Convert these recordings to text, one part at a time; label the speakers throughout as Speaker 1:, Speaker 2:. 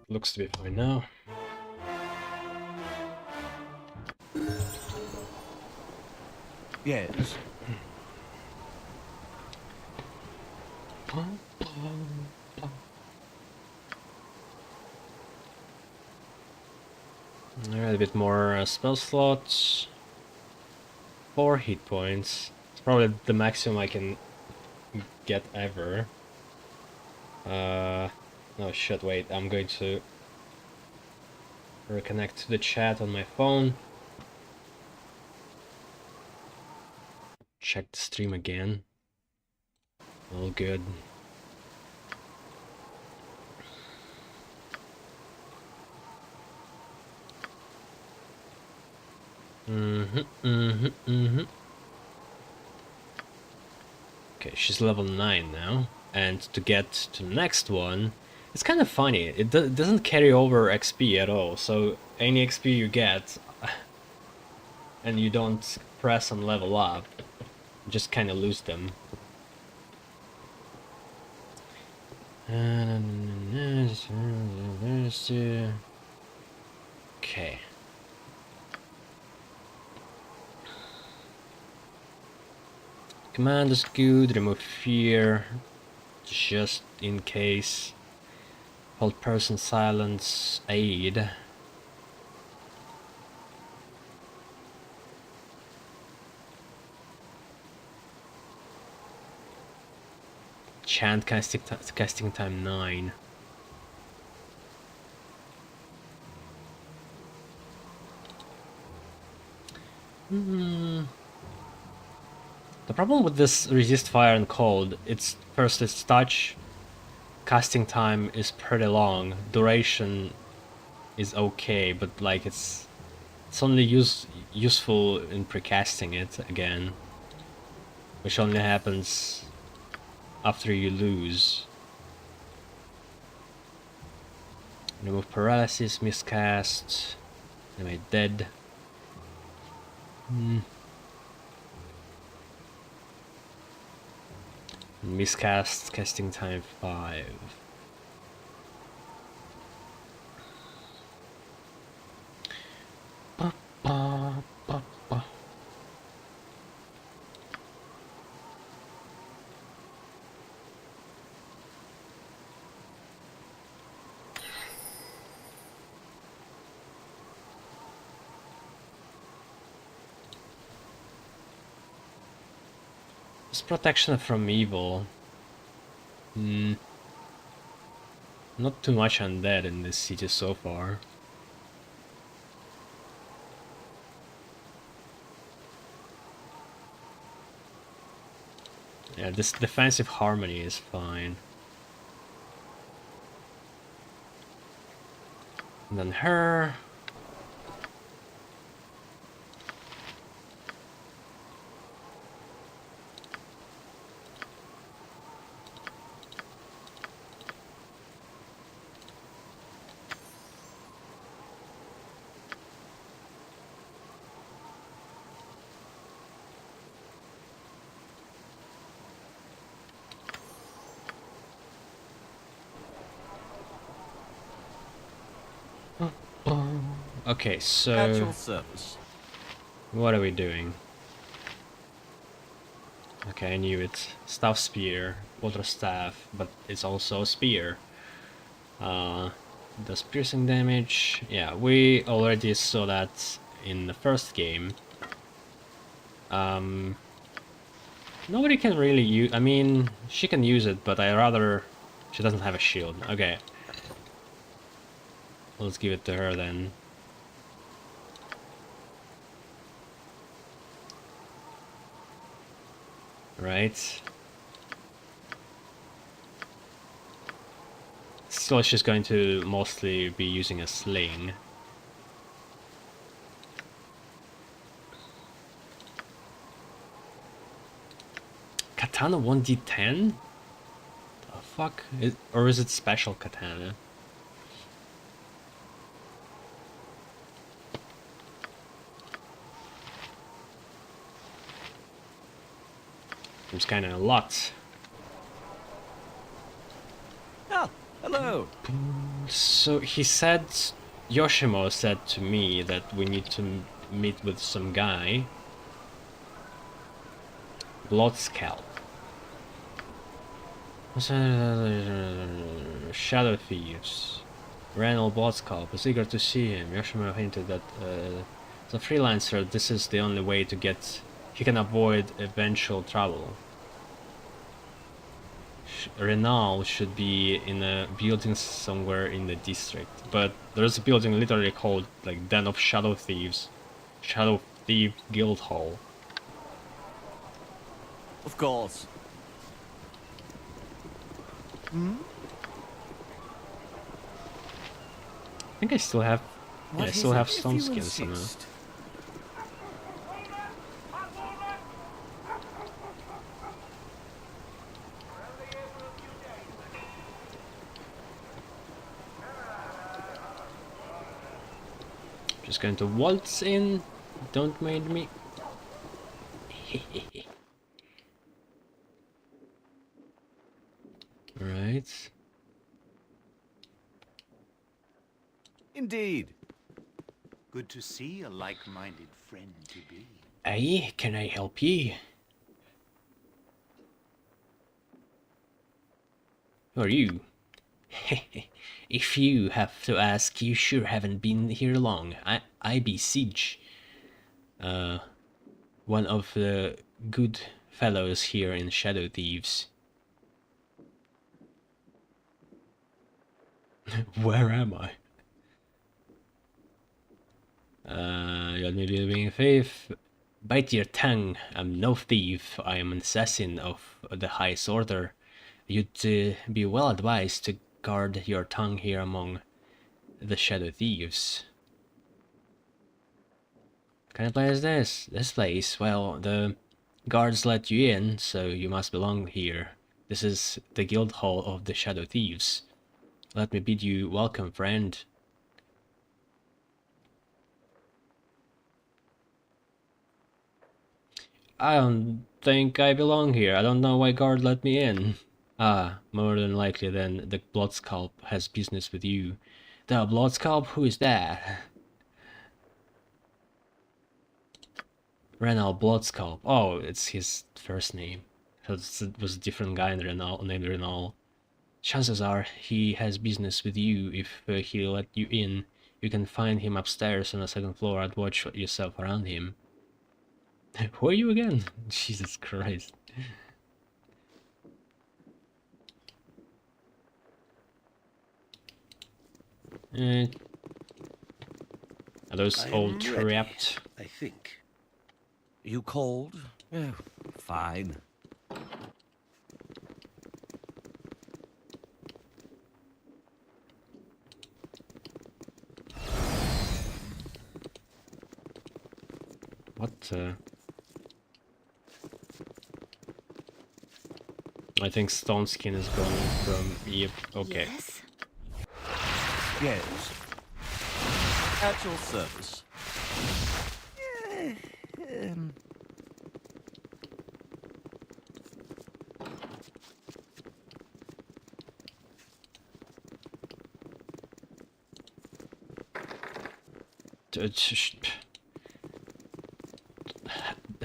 Speaker 1: Looks to be fine now.
Speaker 2: Yes.
Speaker 1: Alright, a bit more spell slots. 4 hit points. It's probably the maximum I can get ever. Oh shit, wait, I'm going to reconnect to the chat on my phone. Check the stream again. All good. Okay, she's level 9 now. And to get to the next one, it's kind of funny. It doesn't carry over XP at all. So any XP you get, and you don't press on level up, you just kind of lose them. Okay. Command is good, remove fear, just in case. Hold person silence, aid. Chant casting time 9. The problem with this resist fire and cold, it's first its touch, casting time is pretty long, duration is okay, but like it's only useful in precasting it again, which only happens after you lose. Remove paralysis, miscast, am I dead? Miscast, casting time 5. It's protection from evil. Not too much undead in this city so far. Yeah, this defensive harmony is fine. And then her. Okay, so
Speaker 2: At your service.
Speaker 1: what are we doing? Okay, I knew it. Staff spear, water staff, but it's also a spear. Does piercing damage. Yeah, we already saw that in the first game. Nobody can really use. I mean, she can use it, but I rather she doesn't have a shield. Okay, let's give it to her then. Right. Still, she's going to mostly be using a sling. Katana 1d10? The fuck? Or is it special katana? Seems kinda a lot.
Speaker 2: Ah, hello.
Speaker 1: So he said, Yoshimo said to me that we need to meet with some guy. Bloodscalp. Shadow Thieves. Reynold Bloodscalp was eager to see him. Yoshimo hinted that as a freelancer, this is the only way to get. He can avoid eventual trouble. Renal should be in a building somewhere in the district, but there's a building literally called like Den of Shadow Thieves, Shadow Thief Guild Hall.
Speaker 2: Of course. Hmm?
Speaker 1: I think I still have, yeah, I still have stone
Speaker 2: If you
Speaker 1: skins somehow.
Speaker 2: insist.
Speaker 1: Just going to waltz in. Don't mind me. Right.
Speaker 2: Indeed.
Speaker 3: Good to see a like-minded friend to be.
Speaker 1: Aye, can I help you? Who are you? If you have to ask, you sure haven't been here long. I be Siege. One of the good fellows here in Shadow Thieves. Where am I? You're nearly living faith. Bite your tongue. I'm no thief. I am an assassin of the highest order. You'd be well advised to guard your tongue here among the Shadow Thieves. What kind of place is this? This place? Well, the guards let you in, so you must belong here. This is the guild hall of the Shadow Thieves. Let me bid you welcome, friend. I don't think I belong here. I don't know why guard let me in. Ah, more than likely then the Bloodscalp has business with you. The Bloodscalp? Who is that? Renal Bloodscalp. Oh, it's his first name. So it was a different guy named Renal. Chances are he has business with you if he let you in. You can find him upstairs on the second floor. I'd watch yourself around him. Who are you again? Jesus Christ. Are those all trapped?
Speaker 3: I think.
Speaker 2: You cold? Oh, fine.
Speaker 1: What? I think Stone Skin is gone from. Yep. Okay.
Speaker 4: Yes?
Speaker 2: Yes. At your service.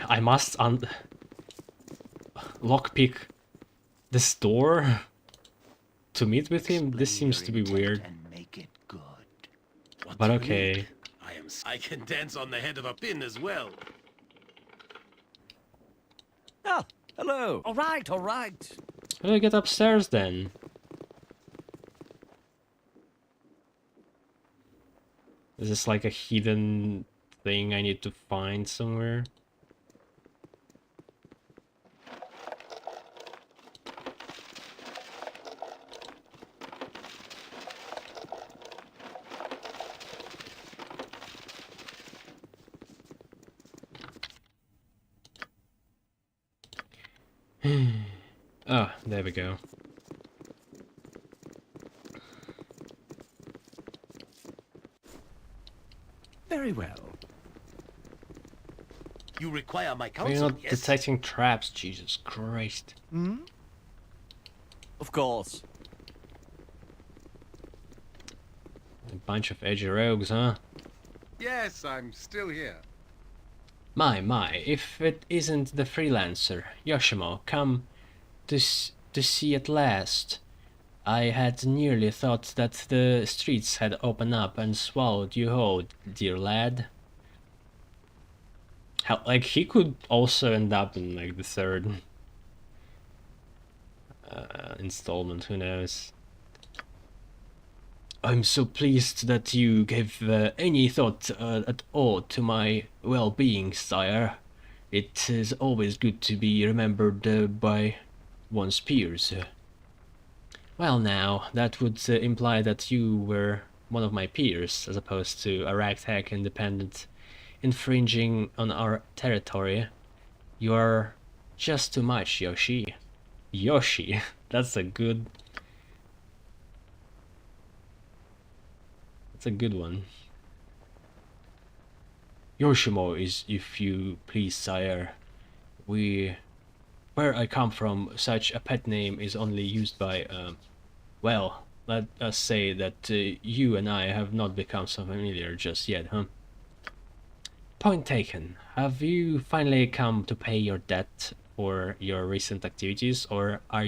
Speaker 1: I must lockpick this door to meet with him. This seems to be weird.
Speaker 3: And make it good.
Speaker 1: But okay.
Speaker 5: I can dance on the head of a pin as well.
Speaker 2: Ah, hello. All right, all right.
Speaker 1: How do I get upstairs then? Is this like a hidden thing I need to find somewhere? Oh, there we go.
Speaker 2: Very well.
Speaker 5: You require my
Speaker 1: We're
Speaker 5: counsel,
Speaker 1: not
Speaker 5: yes?
Speaker 1: detecting traps, Jesus Christ.
Speaker 2: Hmm? Of course.
Speaker 1: Bunch of edgy rogues, huh?
Speaker 5: Yes, I'm still here.
Speaker 1: My, if it isn't the freelancer, Yoshimo, come to see at last. I had nearly thought that the streets had opened up and swallowed you whole, dear lad. How, like, he could also end up in, like, the third installment, who knows. I'm so pleased that you gave any thought at all to my well-being, sire. It is always good to be remembered by one's peers. Well now, that would imply that you were one of my peers, as opposed to a ragtag independent infringing on our territory. You are just too much, Yoshi. Yoshi? That's a good... That's a good one. Yoshimo is, if you please, sire. Where I come from, such a pet name is only used by, well, let us say that you and I have not become so familiar just yet, huh? Point taken. Have you finally come to pay your debt for your recent activities, or are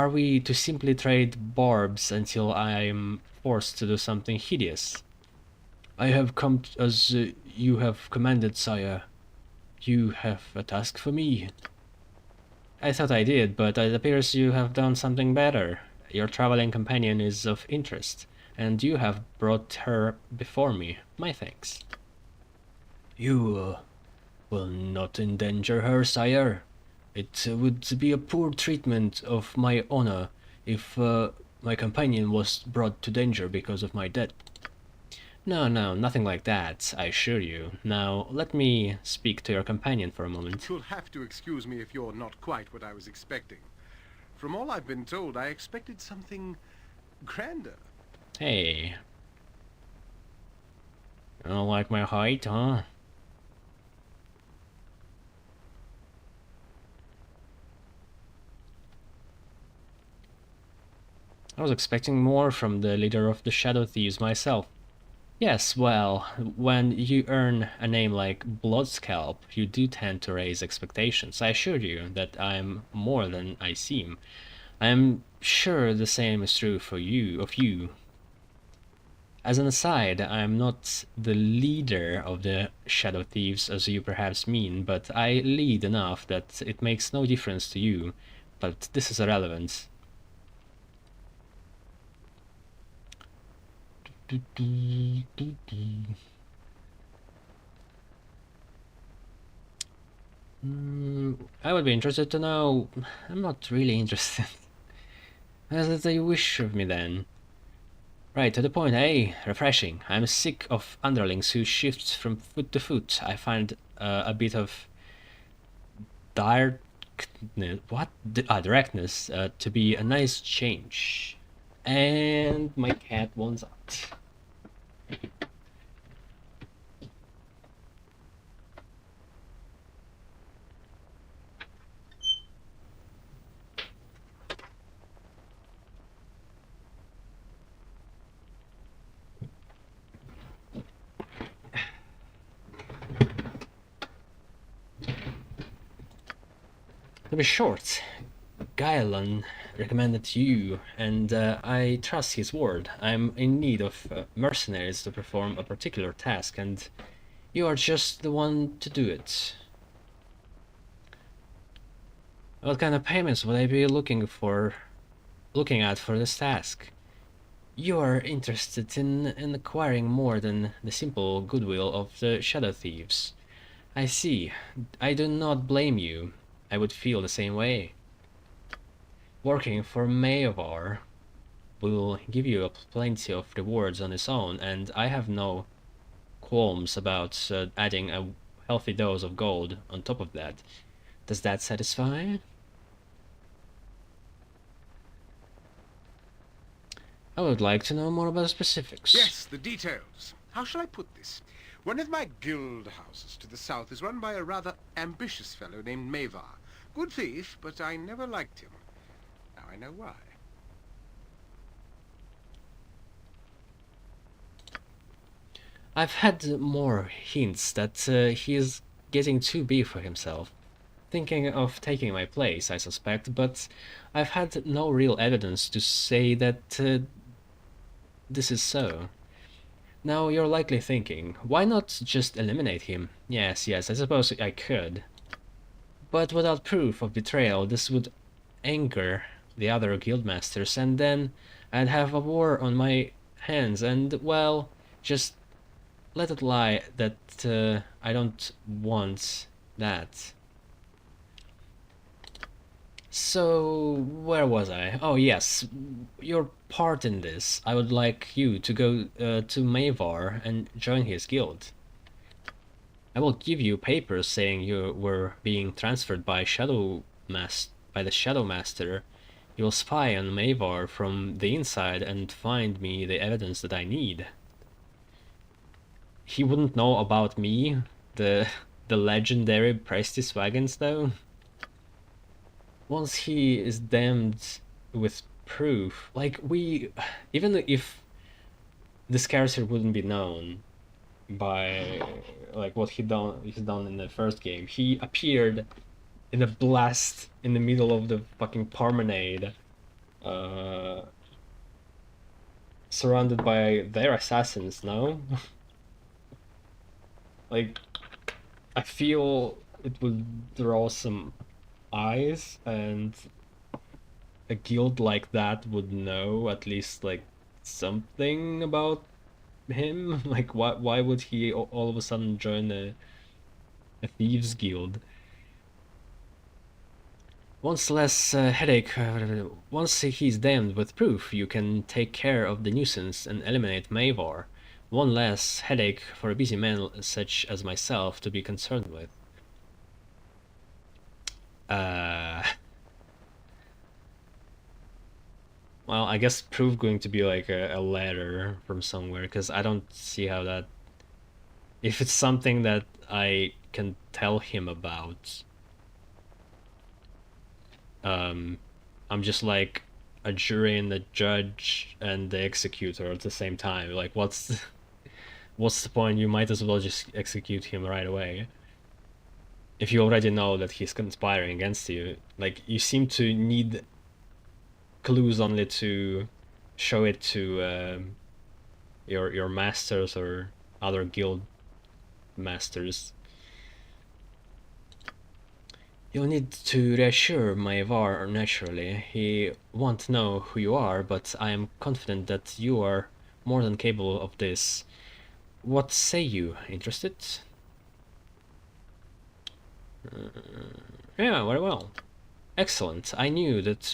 Speaker 1: we to simply trade barbs until I am forced to do something hideous? I have come as you have commanded, sire. You have a task for me. I thought I did, but it appears you have done something better. Your traveling companion is of interest, and you have brought her before me. My thanks. You will not endanger her, sire. It would be a poor treatment of my honor if my companion was brought to danger because of my debt. No, nothing like that, I assure you. Now, let me speak to your companion for a moment.
Speaker 5: You'll have to excuse me if you're not quite what I was expecting. From all I've been told, I expected something grander.
Speaker 1: Hey. You don't like my height, huh? I was expecting more from the leader of the Shadow Thieves myself. Yes, well, when you earn a name like Bloodscalp, you do tend to raise expectations. I assure you that I'm more than I seem. I am sure the same is true for you. As an aside, I am not the leader of the Shadow Thieves as you perhaps mean, but I lead enough that it makes no difference to you. But this is irrelevant. I would be interested to know. I'm not really interested. As they wish of me then. Right, to the point, eh? Refreshing. I'm sick of underlings who shift from foot to foot. I find a bit of directness to be a nice change. And my cat wants out. To be short, Gaelan recommended you, and I trust his word. I'm in need of mercenaries to perform a particular task, and you are just the one to do it. What kind of payments would I be looking at for this task? You are interested in acquiring more than the simple goodwill of the Shadow Thieves. I see. I do not blame you. I would feel the same way. Working for Mayovar will give you plenty of rewards on its own, and I have no qualms about adding a healthy dose of gold on top of that. Does that satisfy? I would like to know more about the specifics.
Speaker 5: Yes, the details. How shall I put this? One of my guild houses to the south is run by a rather ambitious fellow named Mavar. Good thief, but I never liked him. Now I know why.
Speaker 1: I've had more hints that he is getting too big for himself. Thinking of taking my place, I suspect, but I've had no real evidence to say that this is so. Now you're likely thinking, why not just eliminate him? Yes, I suppose I could. But without proof of betrayal, this would anger the other guildmasters, and then I'd have a war on my hands, and, well, just let it lie that I don't want that. So, where was I? Oh yes, your part in this. I would like you to go to Mavar and join his guild. I will give you papers saying you were being transferred by the Shadow Master. You will spy on Mavar from the inside and find me the evidence that I need. He wouldn't know about me, the legendary Prestige wagons, though. Once he is damned with proof, like even if this character wouldn't be known by like what he's done in the first game, he appeared in a blast in the middle of the fucking promenade, surrounded by their assassins. No, like I feel it would draw some eyes, and a guild like that would know at least like something about him. Like why would he all of a sudden join a thieves guild? Once less headache. Once he's damned with proof, you can take care of the nuisance and eliminate Mavar. One less headache for a busy man such as myself to be concerned with. Well, I guess proof going to be like a letter from somewhere, because I don't see how that... If it's something that I can tell him about, I'm just like a jury and the judge and the executor at the same time. Like, what's the point? You might as well just execute him right away. If you already know that he's conspiring against you. Like, you seem to need clues only to show it to your masters or other guild masters. You'll need to reassure Maevar naturally. He won't know who you are, but I am confident that you are more than capable of this. What say you? Interested? Yeah, very well. Excellent. I knew that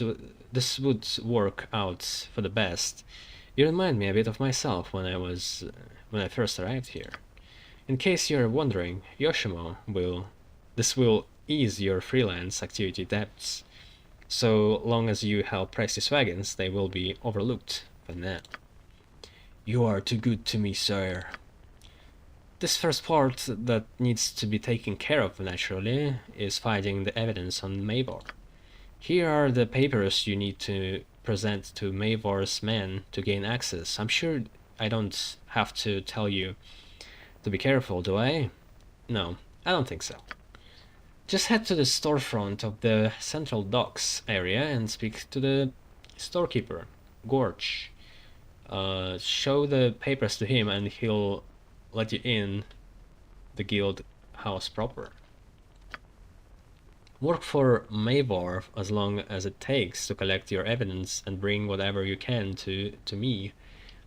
Speaker 1: this would work out for the best. You remind me a bit of myself when I first arrived here. In case you're wondering, Yoshimo will ease your freelance activity debts. So long as you help Prestige wagons, they will be overlooked for now. You are too good to me, sire. This first part that needs to be taken care of naturally is finding the evidence on Mavar. Here are the papers you need to present to Mavar's men to gain access. I'm sure I don't have to tell you to be careful, do I? No, I don't think so. Just head to the storefront of the central docks area and speak to the storekeeper, Gorge. Show the papers to him and he'll let you in the guild house proper. Work for Mavar as long as it takes to collect your evidence and bring whatever you can to me.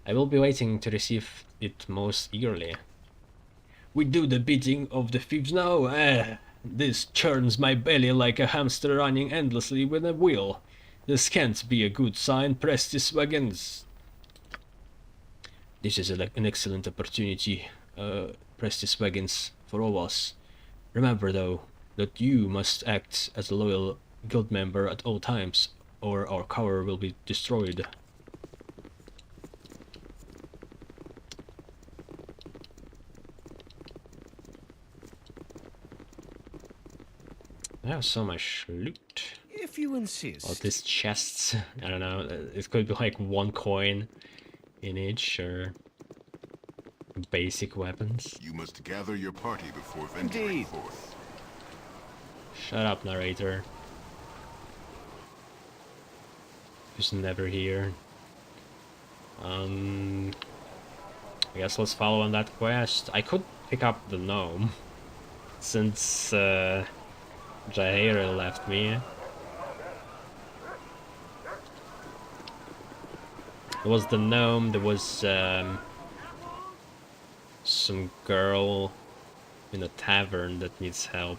Speaker 1: I will be waiting to receive it most eagerly. We do the bidding of the thieves now? This churns my belly like a hamster running endlessly with a wheel. This can't be a good sign, Prestige wagons. This is an excellent opportunity, Prestige wagons, for all of us. Remember, though, that you must act as a loyal guild member at all times, or our cover will be destroyed. I have so much loot.
Speaker 2: If you insist.
Speaker 1: All these chests, I don't know, it could be like one coin in each, or... Basic weapons.
Speaker 4: You must gather your party before venturing
Speaker 2: Indeed.
Speaker 4: forth.
Speaker 1: Shut up, narrator. Who's never here. I guess let's follow on that quest. I could pick up the gnome, since Jair left me. There was the gnome, there was some girl in a tavern that needs help.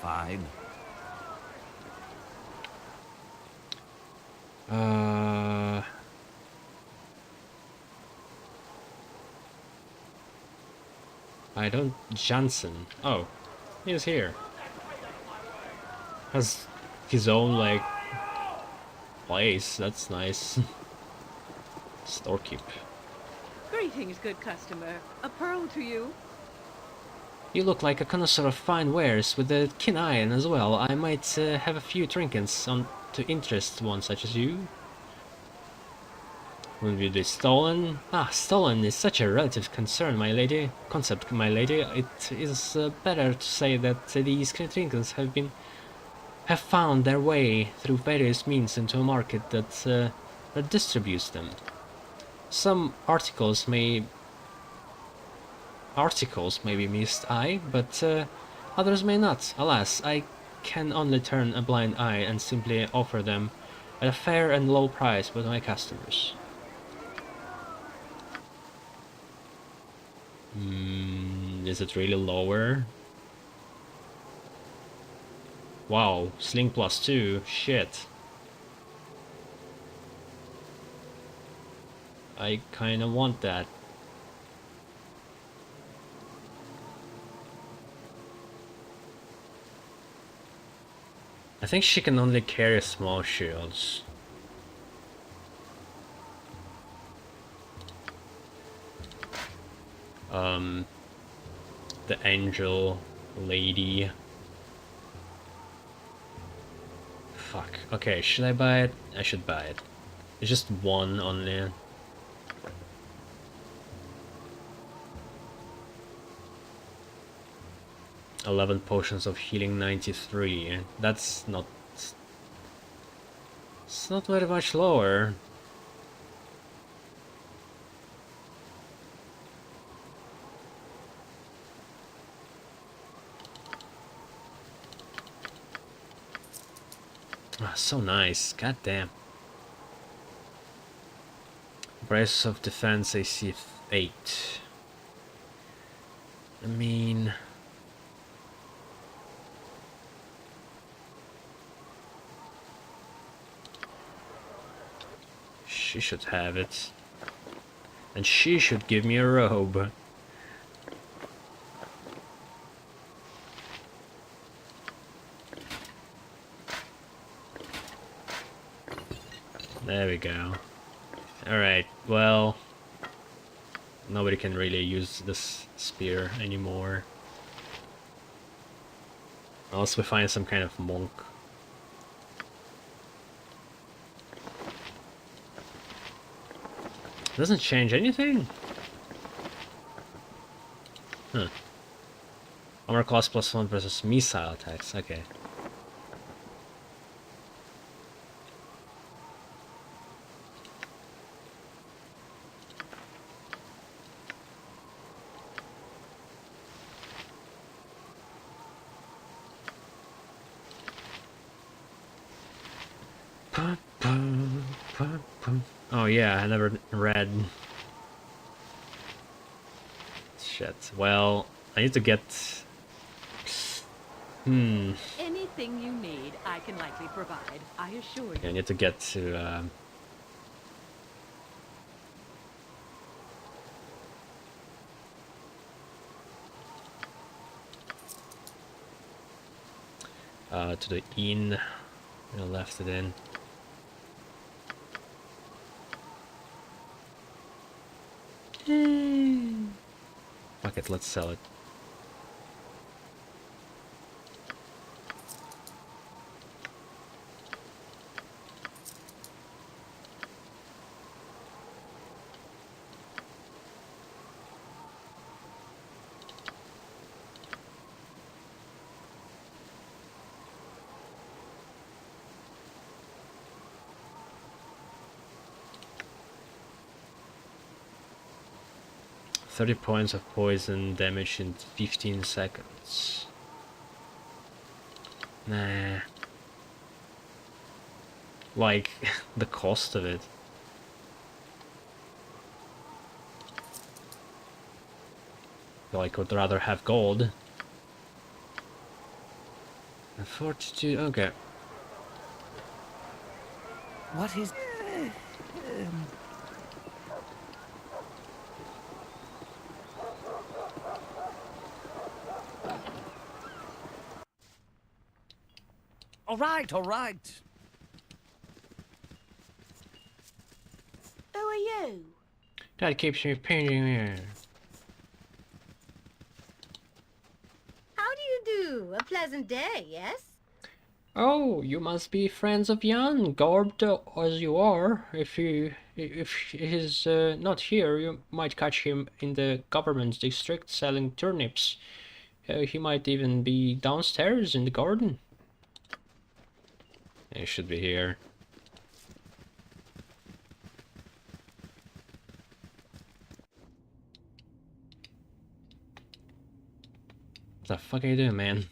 Speaker 2: Fine.
Speaker 1: I don't... Jansen. Oh, he's here. Has his own, like, place. That's nice. Storekeep.
Speaker 6: Greetings, good customer. A pearl to you.
Speaker 1: You look like a connoisseur of fine wares with a keen eye as well. I might have a few trinkets on to interest one such as you. Will you be stolen? Ah, stolen is such a relative concern, my lady. Concept, my lady. It is better to say that these trinkets have found their way through various means into a market that distributes them. Some articles may be missed, aye, but others may not. Alas, I can only turn a blind eye and simply offer them at a fair and low price with my customers. Is it really lower? Wow, sling +2, shit. I kinda want that. I think she can only carry small shields. The angel lady. Fuck. Okay, should I buy it? I should buy it. It's just one only. "11 potions of healing, 93. That's not... It's not very much lower. Ah, so nice. God damn. Brace of defense, AC 8. I mean... she should have it. And she should give me a robe. There we go. Alright, well... nobody can really use this spear anymore. Unless we find some kind of monk. Doesn't change anything? Huh. Armor class +1 versus missile attacks, okay. Oh yeah, I never read. Shit. Well, I need to get...
Speaker 6: Anything you need, I can likely provide. I assure you.
Speaker 1: I need to get to the inn. I left it in. Fuck it, let's sell it. 30 points of poison damage in 15 seconds. Nah. Like, the cost of it. Well, I could rather have gold. 42, okay.
Speaker 2: What is... All right, all right.
Speaker 7: Who are you?
Speaker 1: That keeps me painting here.
Speaker 7: How do you do? A pleasant day, yes?
Speaker 1: Oh, you must be friends of Jan, garbed as you are. If he's not here, you might catch him in the government district selling turnips. He might even be downstairs in the garden. He should be here. What the fuck are you doing, man?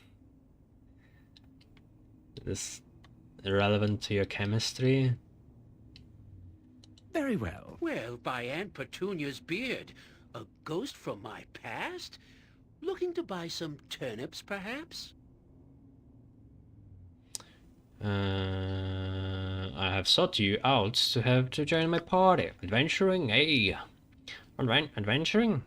Speaker 1: Is this irrelevant to your chemistry?
Speaker 2: Very well.
Speaker 3: Well, by Aunt Petunia's beard, a ghost from my past? Looking to buy some turnips, perhaps?
Speaker 1: I have sought you out to join my party. Adventuring, eh? Adventuring,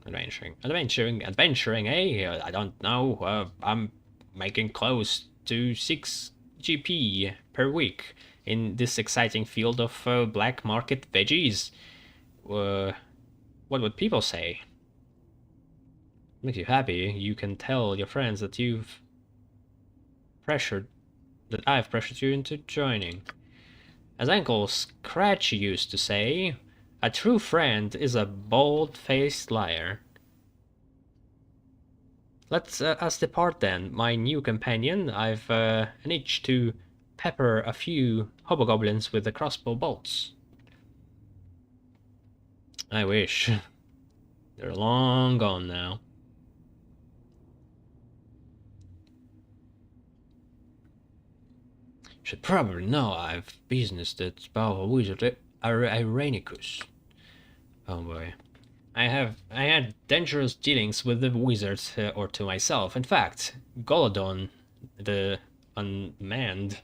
Speaker 1: eh? I don't know. I'm making close to 6 GP per week in this exciting field of black market veggies. What would people say? Makes you happy. You can tell your friends that I've pressured you into joining. As Uncle Scratch used to say, a true friend is a bold-faced liar. Let us depart then, my new companion. I've an itch to pepper a few hobgoblins with the crossbow bolts. I wish. They're long gone now. Should probably know I've business at powerful wizard Irenicus. Oh boy. I had dangerous dealings with the wizard or to myself. In fact, Golodon, the unmanned,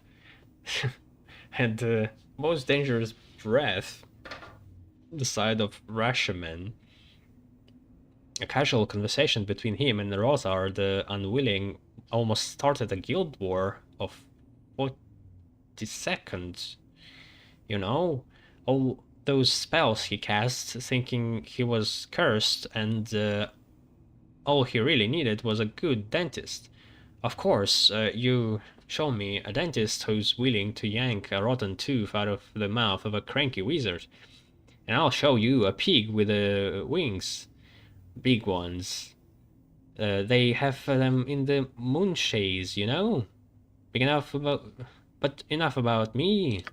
Speaker 1: had the most dangerous breath the side of Rashomon. A casual conversation between him and Rothar the Unwilling almost started a guild war of 40 seconds. You know? All those spells he cast thinking he was cursed, and all he really needed was a good dentist. Of course, you show me a dentist who's willing to yank a rotten tooth out of the mouth of a cranky wizard, and I'll show you a pig with wings. Big ones. They have them in the moonshades, you know? Big enough about... but enough about me.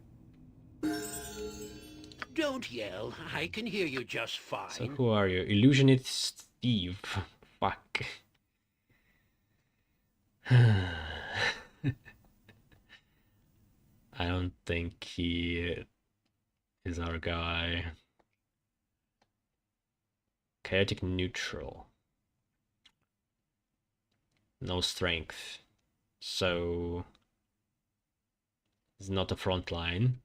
Speaker 3: Don't yell. I can hear you just fine.
Speaker 1: So who are you? Illusionist Steve. Fuck. I don't think he is our guy. Chaotic neutral. No strength. So he's not a front line.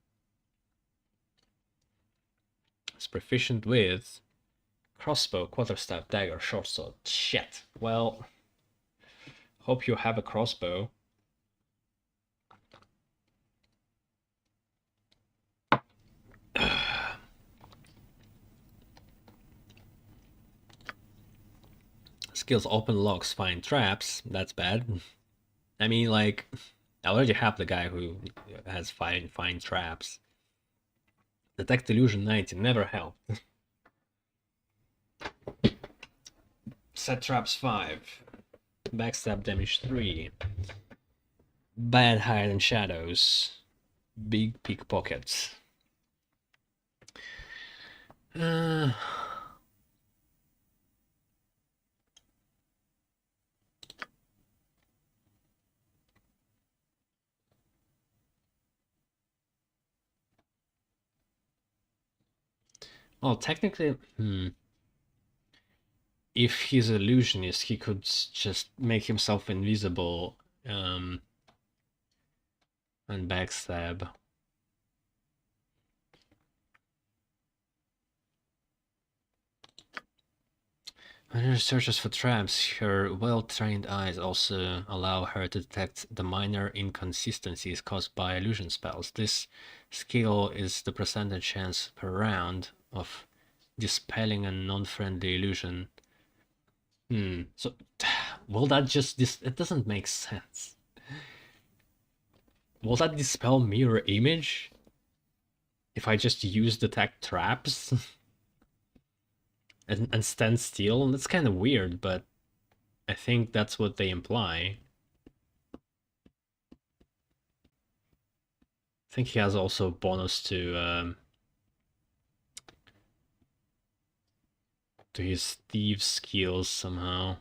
Speaker 1: He's proficient with crossbow, quarterstaff, dagger, short sword. Shit. Well, hope you have a crossbow. Skills open locks, find traps. That's bad. I mean, like, I already have the guy who has find traps. Detect illusion 90 never helped. Set traps 5. Backstab damage 3. Bad hide and shadows. Big pickpockets. Well, technically, if he's an illusionist, he could just make himself invisible and backstab. When she searches for traps, her well-trained eyes also allow her to detect the minor inconsistencies caused by illusion spells. This skill is the percentage chance per round of dispelling a non-friendly illusion. So will that just it doesn't make sense. Will that dispel mirror image if I just use detect traps and stand still? That's kind of weird, but I think that's what they imply. I think he has also a bonus to his thief skills somehow.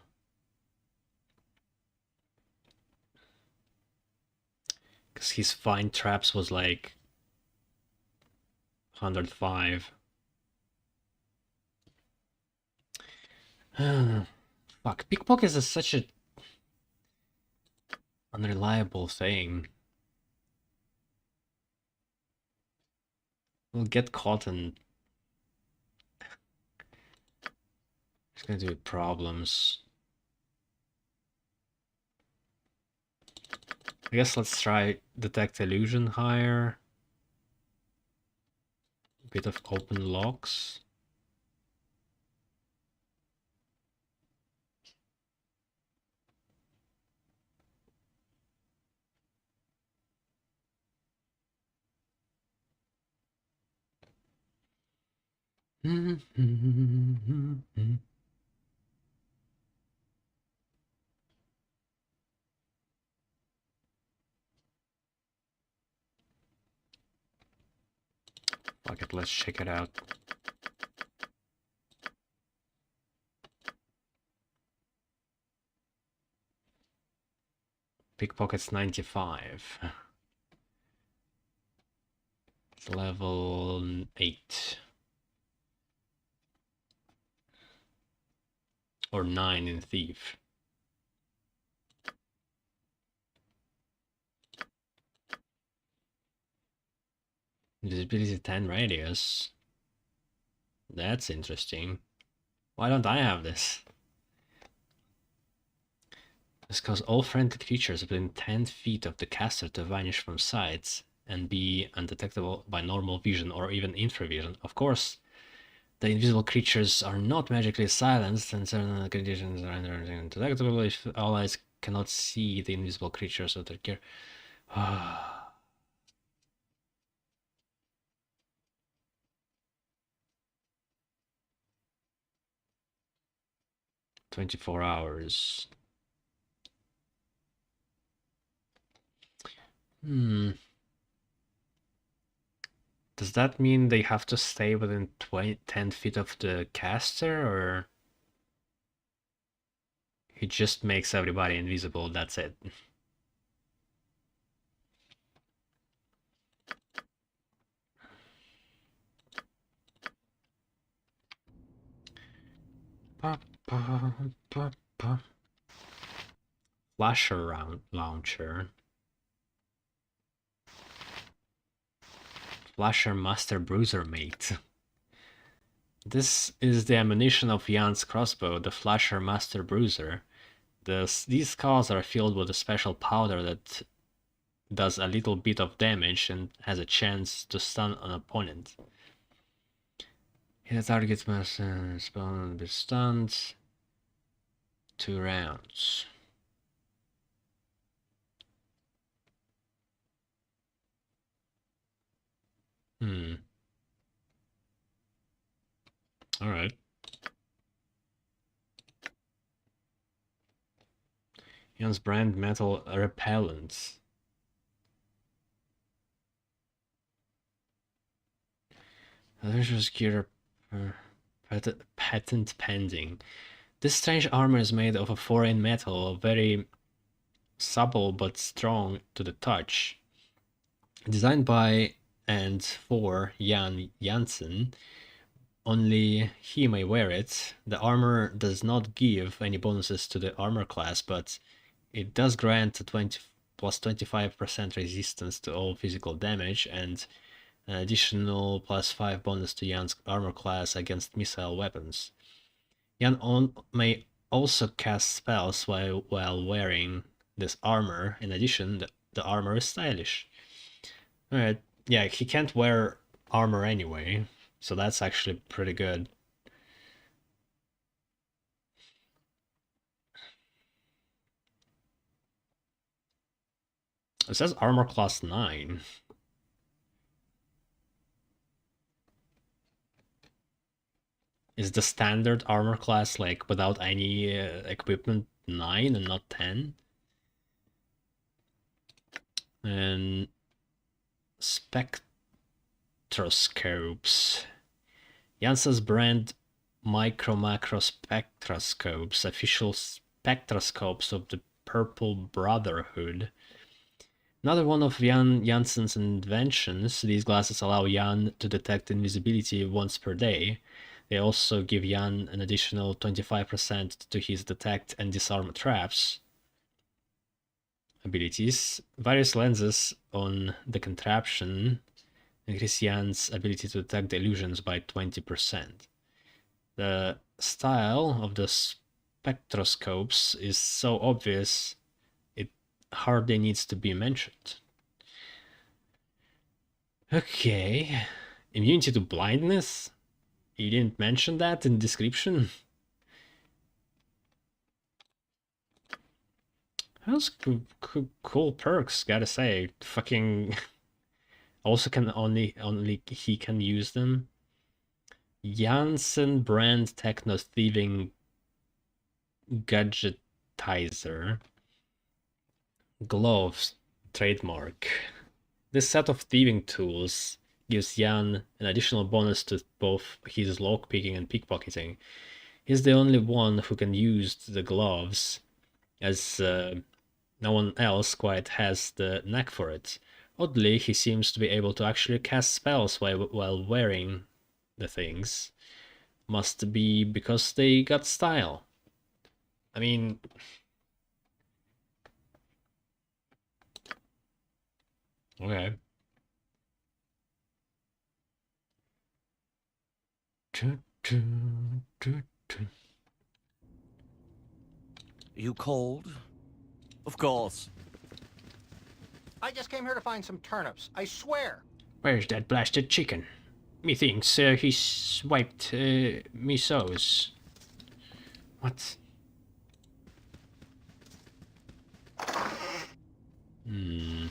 Speaker 1: Because his find traps was like 105. Fuck, pickpockets is such a unreliable thing. We'll get caught and it's gonna do problems. I guess let's try detect illusion higher. A bit of open locks. Fuck it, let's check it out. Pickpocket's 95. It's level 8. Or 9 in thief. Invisibility 10 radius. That's interesting. Why don't I have this? This causes all friendly creatures within 10 feet of the caster to vanish from sight and be undetectable by normal vision or even infravision. Of course, the invisible creatures are not magically silenced and certain conditions are undetectable if allies cannot see the invisible creatures of their gear. 24 hours. Does that mean they have to stay within 10 feet of the caster, or he just makes everybody invisible, that's it? Flasher launcher. Flasher Master Bruiser Mate. This is the ammunition of Jan's crossbow, the Flasher Master Bruiser. These skulls are filled with a special powder that does a little bit of damage and has a chance to stun an opponent. Hit a target must spawn be stunned. 2 rounds. Alright. Jan's brand metal repellents. Adventurous gear patent pending. This strange armor is made of a foreign metal, very supple but strong to the touch. Designed by and for Jan Janssen, only he may wear it. The armor does not give any bonuses to the armor class, but it does grant a 20 plus 25% resistance to all physical damage and an additional plus 5 bonus to Jan's armor class against missile weapons. Jan may also cast spells while wearing this armor. In addition, the armor is stylish. Alright, yeah, he can't wear armor anyway, so that's actually pretty good. It says armor class 9. Is the standard armor class, like, without any equipment 9 and not 10? And spectroscopes. Janssens brand micro-macro spectroscopes, official spectroscopes of the Purple Brotherhood. Another one of Janssen's inventions, these glasses allow Jan to detect invisibility once per day. They also give Jan an additional 25% to his detect and disarm traps abilities. Various lenses on the contraption increase Jan's ability to detect illusions by 20%. The style of the spectroscopes is so obvious it hardly needs to be mentioned. Okay, immunity to blindness? You didn't mention that in description? Those cool perks, gotta say. Fucking also can only he can use them. Janssen brand techno thieving gadgetizer. Gloves trademark. This set of thieving tools gives Jan an additional bonus to both his lockpicking and pickpocketing. He's the only one who can use the gloves, as no one else quite has the knack for it. Oddly, he seems to be able to actually cast spells while wearing the things. Must be because they got style. I mean... Okay.
Speaker 2: You cold? Of course.
Speaker 8: I just came here to find some turnips, I swear.
Speaker 1: Where's that blasted chicken? Methinks he swiped me sows. What? Hmm.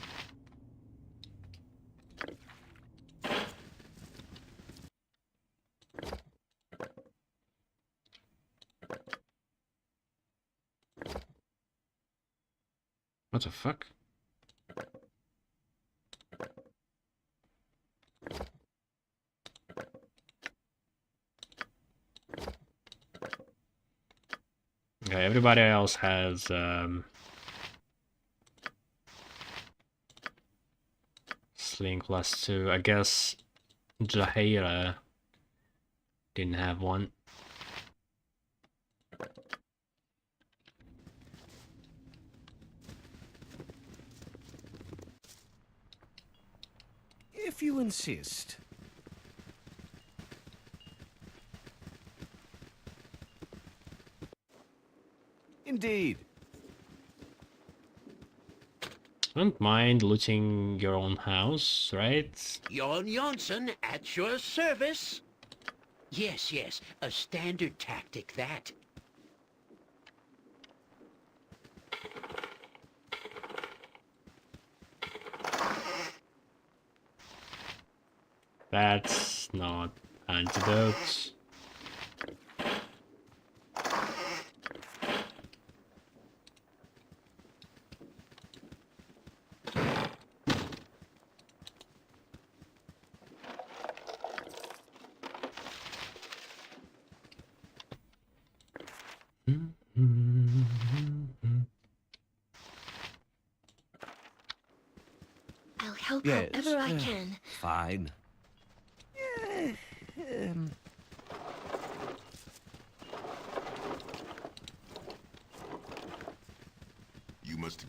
Speaker 1: What the fuck? Okay, everybody else has Sling +2. I guess Jaheira didn't have one.
Speaker 2: If you insist. Indeed.
Speaker 1: Don't mind looting your own house, right?
Speaker 3: Jon Jonsson at your service. Yes, yes, a standard tactic, that.
Speaker 1: That's not antidote.
Speaker 7: I'll help
Speaker 2: Yes.
Speaker 7: however I can.
Speaker 2: Fine.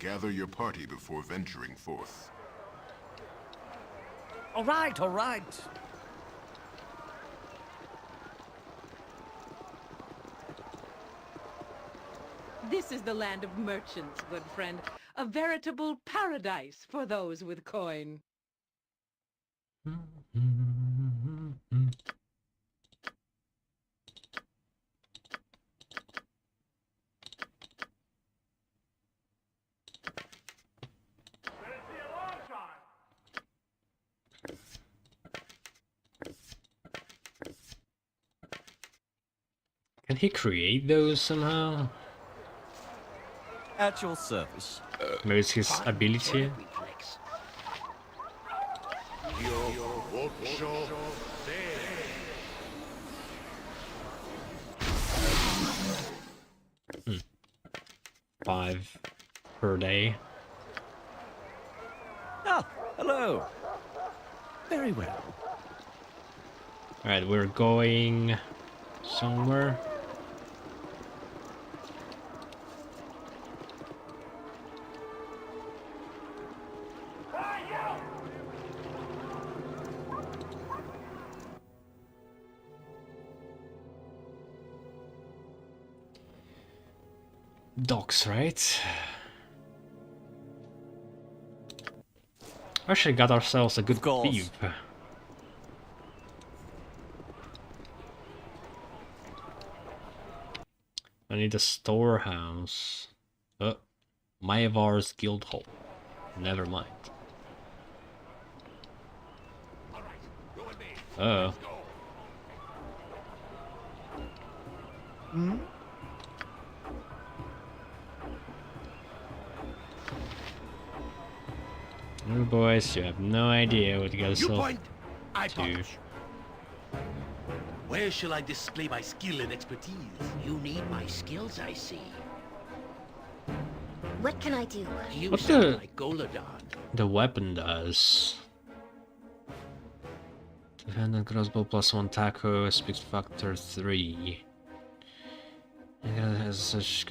Speaker 4: Gather your party before venturing forth.
Speaker 2: All right, all right.
Speaker 6: This is the land of merchants, good friend. A veritable paradise for those with coin.
Speaker 1: Can he create those somehow?
Speaker 2: At your service.
Speaker 1: Maybe it's his ability.
Speaker 3: Reflex.
Speaker 1: Hmm. 5 per day.
Speaker 2: Ah, hello. Very well.
Speaker 1: Alright, we're going somewhere. Docks, right? Actually got ourselves a good thief. I need a storehouse. Maevar's guild hall. Never mind. Oh.
Speaker 2: Hmm?
Speaker 1: Oh boys, you have no idea what you got
Speaker 3: You
Speaker 1: yourself
Speaker 3: point, I
Speaker 1: to.
Speaker 3: punch. Where shall I display my skill and expertise? You need my skills, I see.
Speaker 7: What can I do?
Speaker 3: You
Speaker 1: What
Speaker 3: sound
Speaker 1: the-
Speaker 3: like Goladon.
Speaker 1: The weapon does. Defendant crossbow +1 taco, speed factor 3. It has such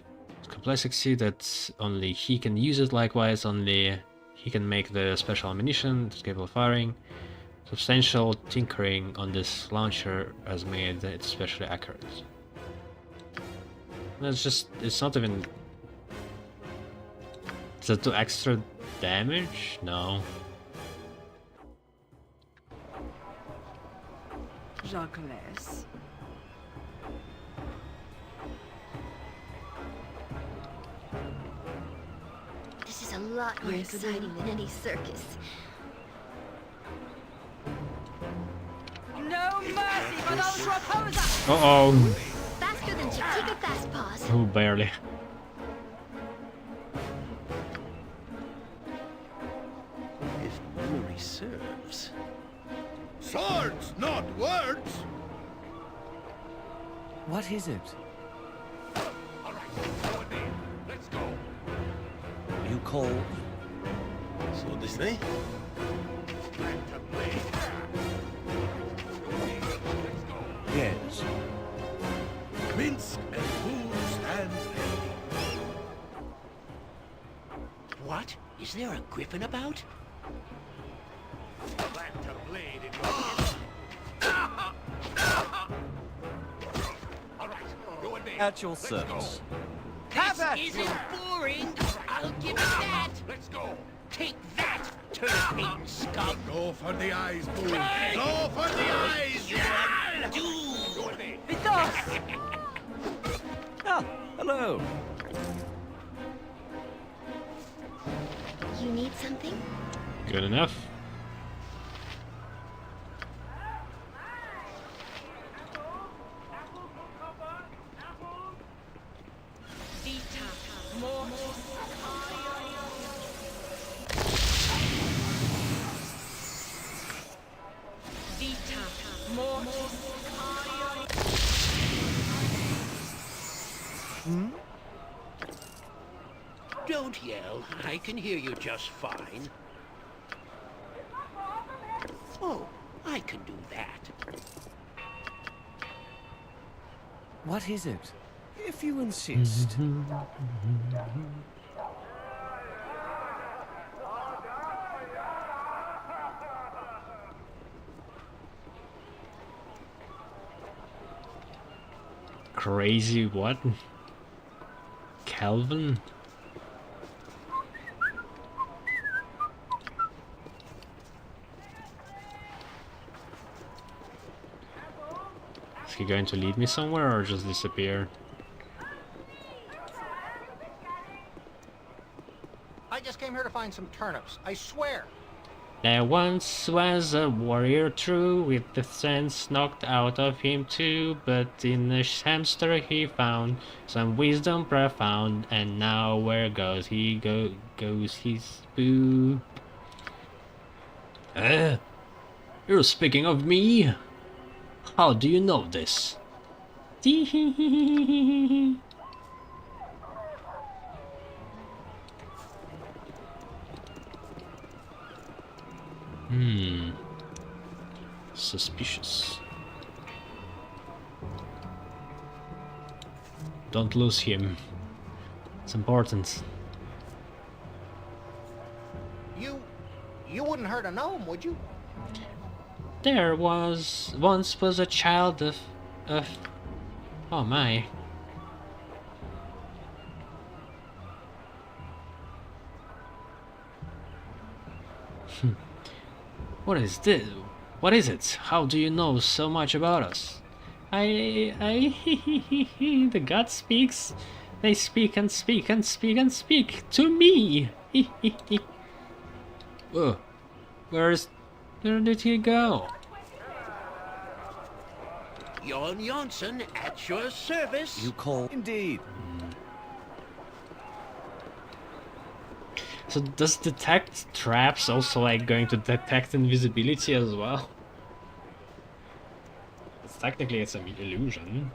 Speaker 1: complexity that only he can use it, likewise only he can make the special ammunition, it's capable of firing. Substantial tinkering on this launcher has made it especially accurate. That's just, it's not even... Does it do extra damage? No.
Speaker 6: Jacques.
Speaker 7: This is a lot more
Speaker 6: Yes, it is.
Speaker 7: exciting than any circus.
Speaker 6: No mercy for those who oppose us!
Speaker 1: Uh-oh.
Speaker 7: Faster than Chitika Fast Paws.
Speaker 1: Oh, barely.
Speaker 3: If memory serves.
Speaker 4: Swords, not words!
Speaker 2: What is it?
Speaker 3: Let's go.
Speaker 2: Are you cold?
Speaker 3: So this way?
Speaker 2: Yes.
Speaker 3: Minsk and booze and ready. What? Is there a griffin about? Plant a blade in your All right, go with me.
Speaker 2: At your service.
Speaker 3: This isn't boring. I'll give you that. Let's go. Take that, turnip scum.
Speaker 4: Go for the eyes, Boo!
Speaker 3: Hey!
Speaker 4: Go for the eyes!
Speaker 3: Yeah! Do. Go with me.
Speaker 2: Ah, hello.
Speaker 7: You need something?
Speaker 1: Good enough.
Speaker 3: Don't yell. I can hear you just fine. Oh, I can do that.
Speaker 2: What is it? If you insist.
Speaker 1: crazy what? Calvin? Is he going to lead me somewhere or just disappear?
Speaker 8: I just came here to find some turnips. I swear.
Speaker 1: There once was a warrior true, with the sense knocked out of him too, but in a hamster he found some wisdom profound, and now where goes he goes his boo. You're speaking of me? How do you know this? Suspicious. Don't lose him. It's important.
Speaker 8: You wouldn't hurt a gnome, would you?
Speaker 1: There once was a child of oh my. What is this? What is it? How do you know so much about us? The god speaks. They speak and speak and speak and speak to me. Where did he go?
Speaker 3: Jon Jonsson at your service.
Speaker 2: You call? Indeed.
Speaker 1: So does detect traps also like going to detect invisibility as well? Technically it's an illusion.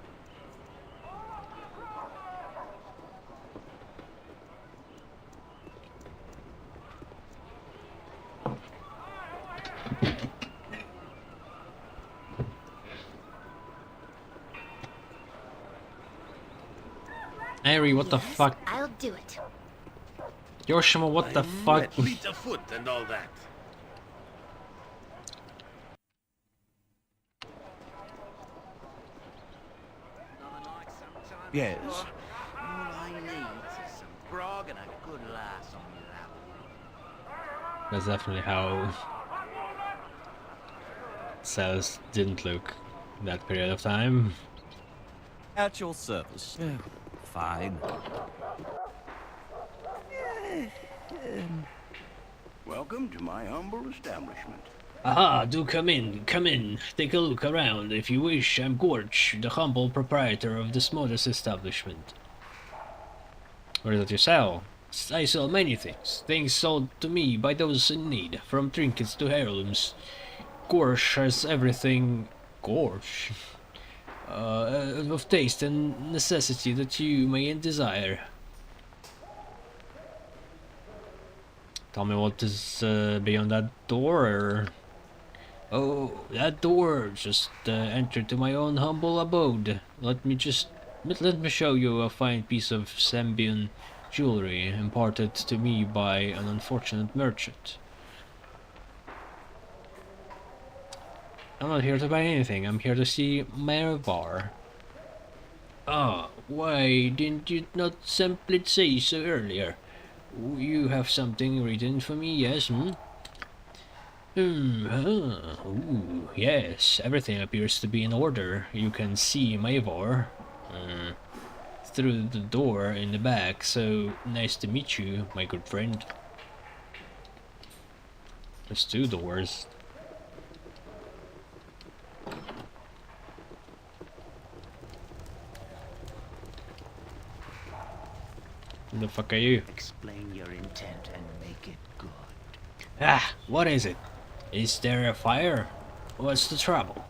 Speaker 1: Ari, what the fuck?
Speaker 7: I'll do it.
Speaker 1: Yoshima, what the fuck?
Speaker 4: Fleet of foot and all that.
Speaker 2: Yes.
Speaker 3: All I need is some grog and a good lass on your lap.
Speaker 1: That's definitely how cells didn't look that period of time.
Speaker 2: At your service. Fine.
Speaker 4: Welcome to my humble establishment.
Speaker 1: Aha, do come in, take a look around if you wish. I'm Gorge, the humble proprietor of this modest establishment. What is it you sell? I sell many things sold to me by those in need, from trinkets to heirlooms. Gorge has everything, Gorge, of taste and necessity that you may desire. Tell me what is beyond that door, or... Oh, that door, just enter to my own humble abode. Let me show you a fine piece of Sambian jewelry imparted to me by an unfortunate merchant. I'm not here to buy anything, I'm here to see Mervar. Ah, why didn't you not simply say so earlier? You have something written for me, yes, Ooh, yes, everything appears to be in order. You can see Maivor through the door in the back, so nice to meet you, my good friend. There's two doors. Who the fuck are you?
Speaker 3: Explain your intent and make it good.
Speaker 1: Ah, what is it? Is there a fire? What's the trouble?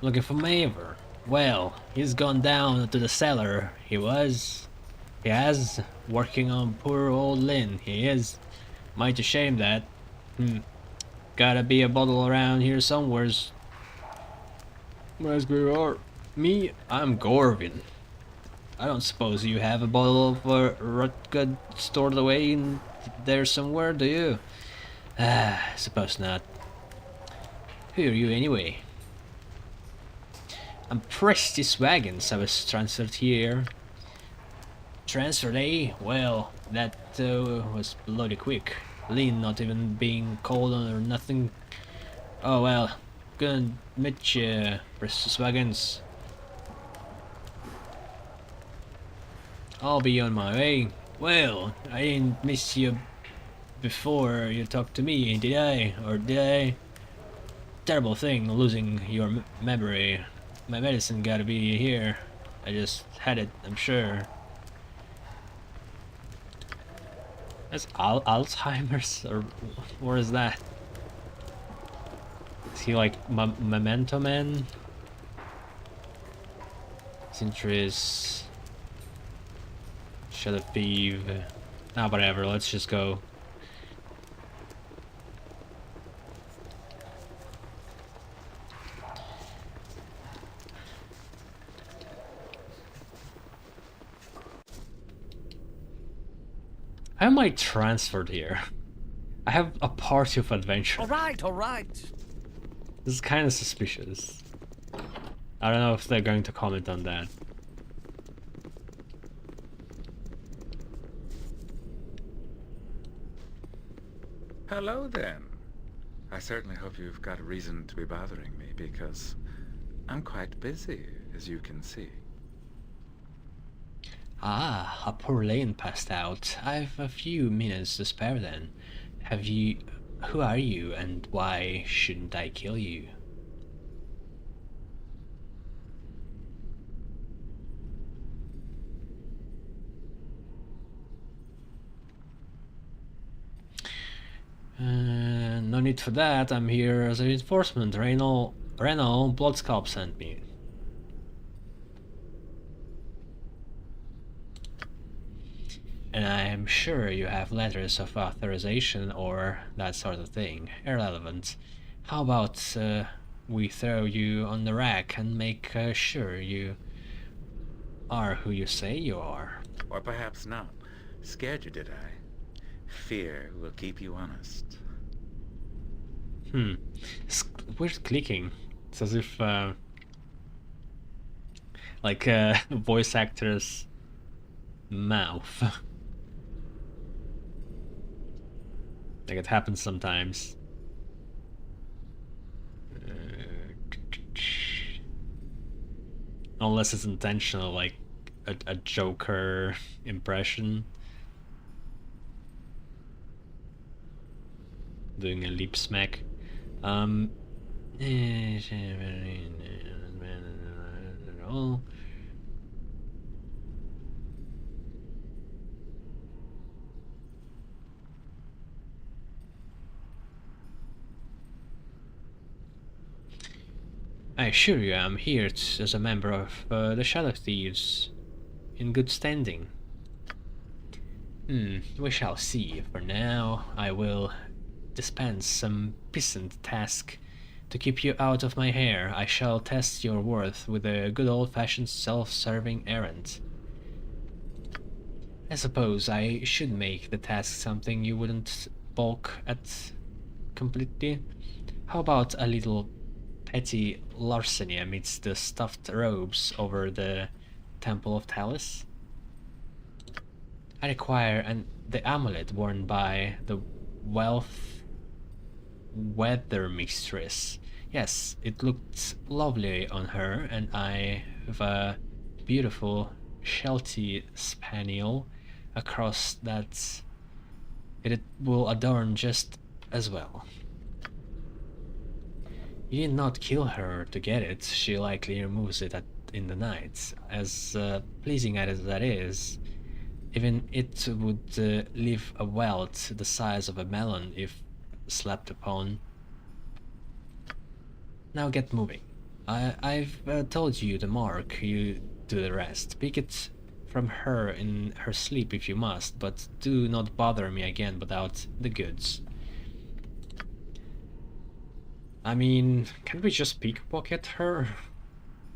Speaker 1: Looking for Maver. Well, he's gone down to the cellar. He has, working on poor old Lynn. He is. Mighty shame that. Gotta be a bottle around here somewheres. Where's we are? Me? I'm Gorvin. I don't suppose you have a bottle of Rutgud stored away in there somewhere, do you? Suppose not. Who are you anyway? I'm Presti's wagons. I was transferred here. Transferred, eh? Well, that was bloody quick. Lean not even being called on or nothing. Oh well, gonna meet you, Presti's wagons. I'll be on my way. Well, I didn't miss you before you talked to me, did I? Or did I? Terrible thing, losing your memory. My medicine gotta be here. I just had it, I'm sure. That's Alzheimer's? Or what is that? Is he like Memento Man? Centris. Shadow Thief. Ah, whatever, let's just go. How am I transferred here? I have a party of adventure.
Speaker 2: All right, all right.
Speaker 1: This is kind of suspicious. I don't know if they're going to comment on that.
Speaker 9: Hello then. I certainly hope you've got a reason to be bothering me, because I'm quite busy, as you can see.
Speaker 1: Ah, a poor lane passed out. I've a few minutes to spare then. Who are you, and why shouldn't I kill you? No need for that, I'm here as a reinforcement. Renault Bloodscalp sent me. And I am sure you have letters of authorization or that sort of thing. Irrelevant. How about we throw you on the rack and make sure you are who you say you are?
Speaker 9: Or perhaps not. Scared you, did I? Fear will keep you honest.
Speaker 1: It's weird clicking. It's as if like voice actor's mouth. Like it happens sometimes. Unless it's intentional, like a Joker impression. Doing a lip smack. I assure you I'm here as a member of the Shadow Thieves, in good standing. We shall see. For now, I will dispense some peasant task to keep you out of my hair. I shall test your worth with a good old-fashioned self-serving errand. I suppose I should make the task something you wouldn't balk at completely. How about a little petty larceny amidst the stuffed robes over the Temple of Talus? I require the amulet worn by the weather mistress. Yes, it looked lovely on her, and I have a beautiful Sheltie spaniel across that it will adorn just as well. You did not kill her to get it. She likely removes it in the night. As pleasing as that is, even it would leave a welt the size of a melon if slept upon. Now get moving. I've told you the mark, you do the rest. Pick it from her in her sleep if you must, but do not bother me again without the goods. I mean, can't we just pickpocket her?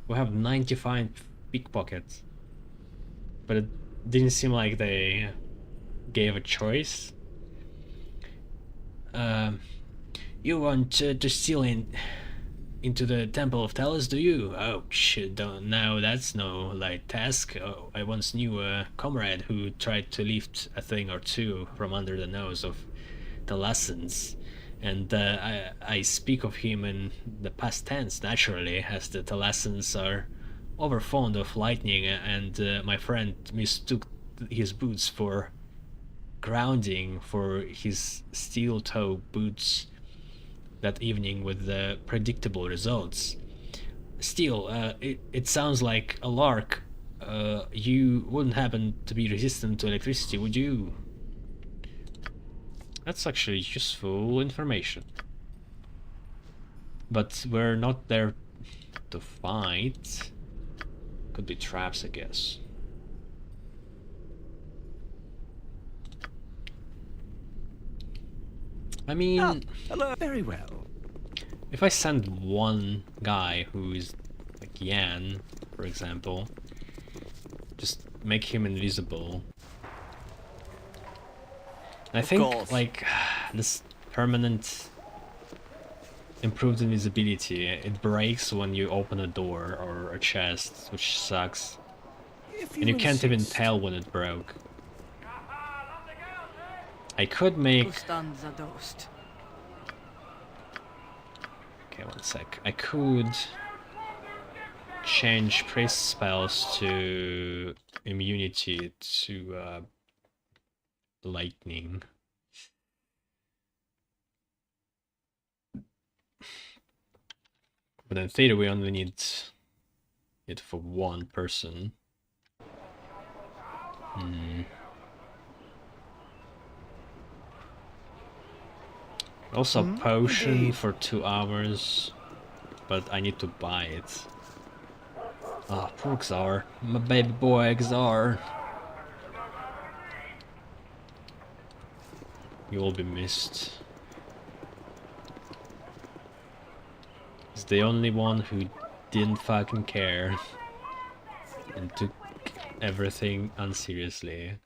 Speaker 1: We have 95 pickpockets. But it didn't seem like they gave a choice. You want to steal in into the Temple of Talos, do you? Oh shit, don't, no, that's no light task. Oh, I once knew a comrade who tried to lift a thing or two from under the nose of Thalassans, and I speak of him in the past tense, naturally, as the Thalassans are over fond of lightning, and my friend mistook his boots for grounding for his steel-toe boots that evening with the predictable results. Still, it sounds like a lark. You wouldn't happen to be resistant to electricity, would you? That's actually useful information. But we're not there to fight. Could be traps, I guess. I mean,
Speaker 2: Hello. Very well.
Speaker 1: if I send one guy who is like Yan, for example, just make him invisible. And I think
Speaker 2: course.
Speaker 1: like this permanent improved invisibility, it breaks when you open a door or a chest, which sucks.
Speaker 2: If
Speaker 1: And you can't even
Speaker 2: insist.
Speaker 1: tell when it broke. I could make... Okay, one sec. I could change priest spells to immunity to lightning. But in theory we only need it for one person. Also potion
Speaker 2: indeed.
Speaker 1: for 2 hours, but I need to buy it. Ah, poor Xar. My baby boy Xar. You will be missed. He's the only one who didn't fucking care and took everything unseriously.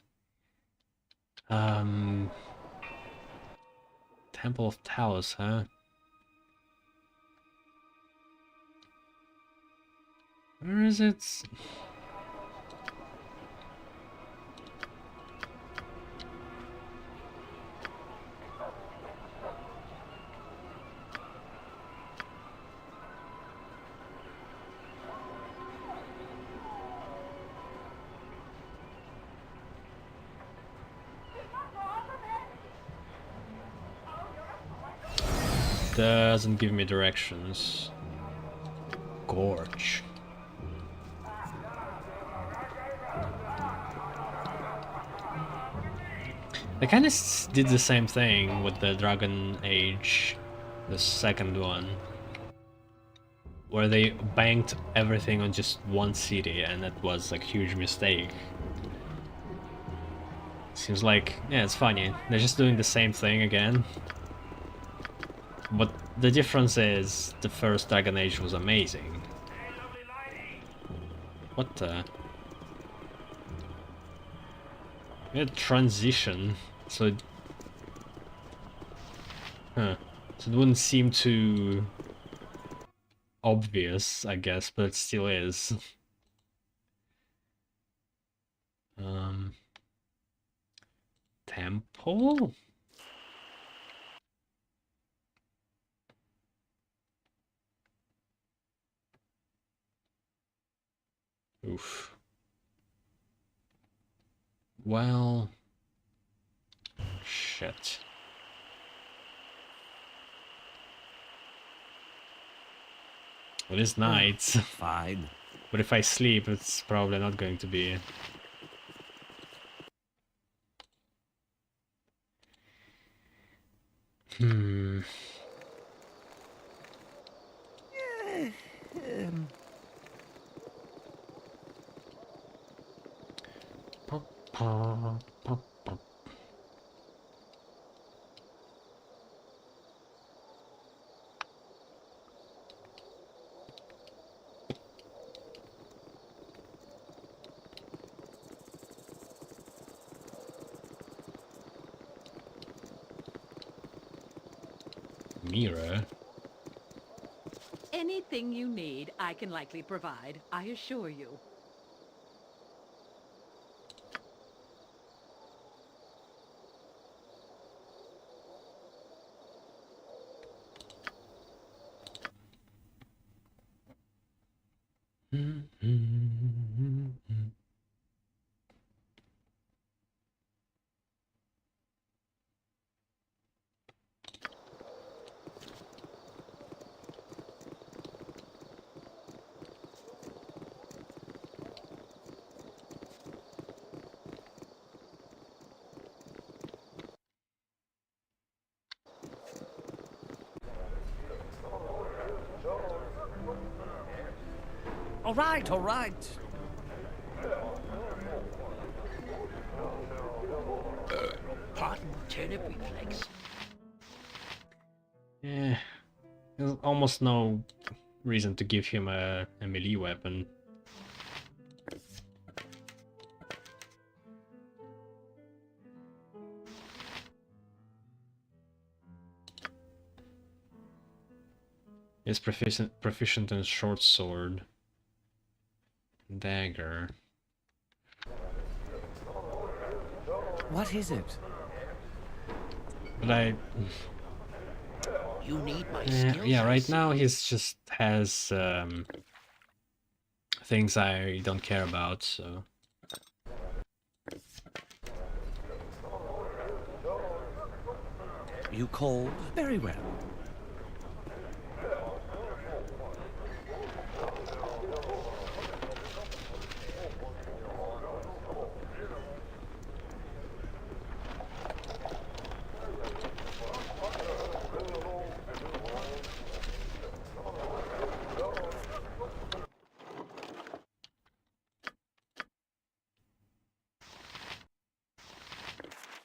Speaker 1: Temple of Talos, huh? Where is it? Doesn't give me directions. Gorge. They kind of did the same thing with the Dragon Age, the second one, where they banked everything on just one city, and that was like a huge mistake. Seems like, yeah, it's funny. They're just doing the same thing again. But the difference is, the first Dragon Age was amazing. What the? We had transition, so it... Huh. So it wouldn't seem too obvious, I guess, but it still is. Temple? Oof. Well... Shit. It is night,
Speaker 2: Fine.
Speaker 1: but if I sleep, it's probably not going to be. Hmm. Mirror.
Speaker 6: Anything you need, I can likely provide, I assure you.
Speaker 2: All right, all right.
Speaker 3: Pardon, turnip reflex.
Speaker 1: Yeah, there's almost no reason to give him a melee weapon. He's proficient in short sword, dagger.
Speaker 2: What is it?
Speaker 1: But I,
Speaker 3: You need my skills.
Speaker 1: yeah,
Speaker 3: I
Speaker 1: right
Speaker 3: see.
Speaker 1: now he's just has things I don't care about. So
Speaker 2: You called? Very well.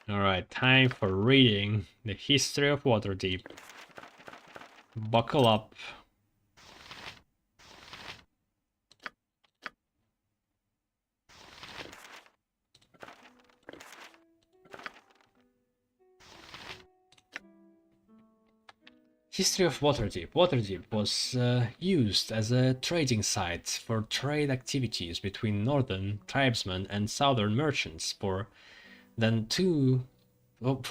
Speaker 1: alright, time for reading the history of Waterdeep. Buckle up. History of Waterdeep. Waterdeep was used as a trading site for trade activities between northern tribesmen and southern merchants for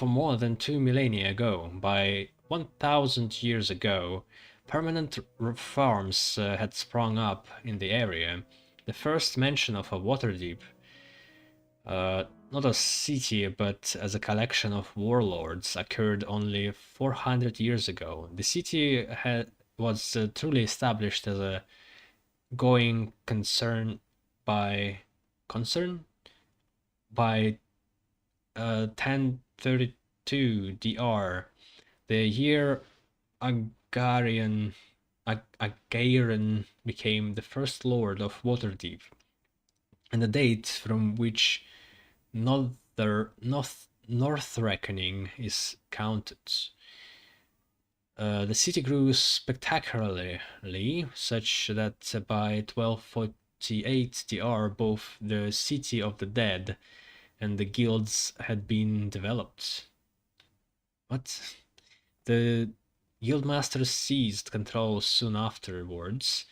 Speaker 1: more than 2 millennia ago. By 1000 years ago, permanent farms had sprung up in the area. The first mention of a Waterdeep, not a city but as a collection of warlords, occurred only 400 years ago. The city was truly established as a going concern by 1032 DR, the year Agarian became the first lord of Waterdeep, and the date from which North Reckoning is counted. The city grew spectacularly, such that by 1248 DR both the City of the Dead and the guilds had been developed. What? The guildmasters seized control soon afterwards,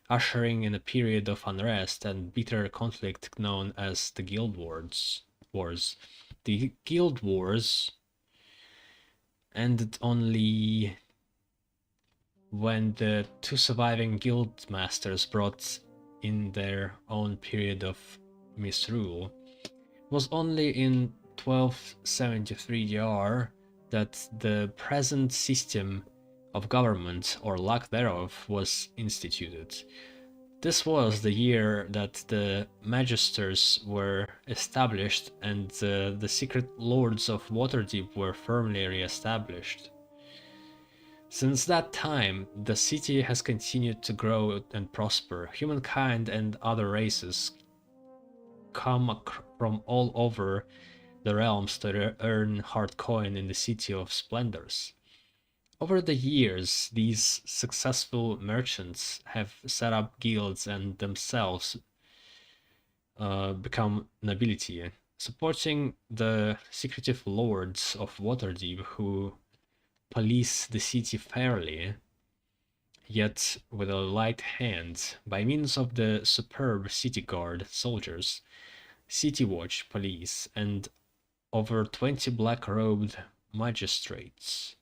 Speaker 1: ushering in a period of unrest and bitter conflict known as the Guild Wars. The Guild Wars ended only when the two surviving guildmasters brought in their own period of misrule. It was only in 1273 DR that the present system of government, or lack thereof, was instituted. This was the year that the Magisters were established and the secret lords of Waterdeep were firmly re-established. Since that time, the city has continued to grow and prosper. Humankind and other races come from all over the realms to earn hard coin in the City of Splendors. Over the years, these successful merchants have set up guilds and themselves become nobility, supporting the secretive lords of Waterdeep who police the city fairly. yet with a light hand, by means of the superb city guard soldiers, city watch police, and over 20 black-robed magistrates.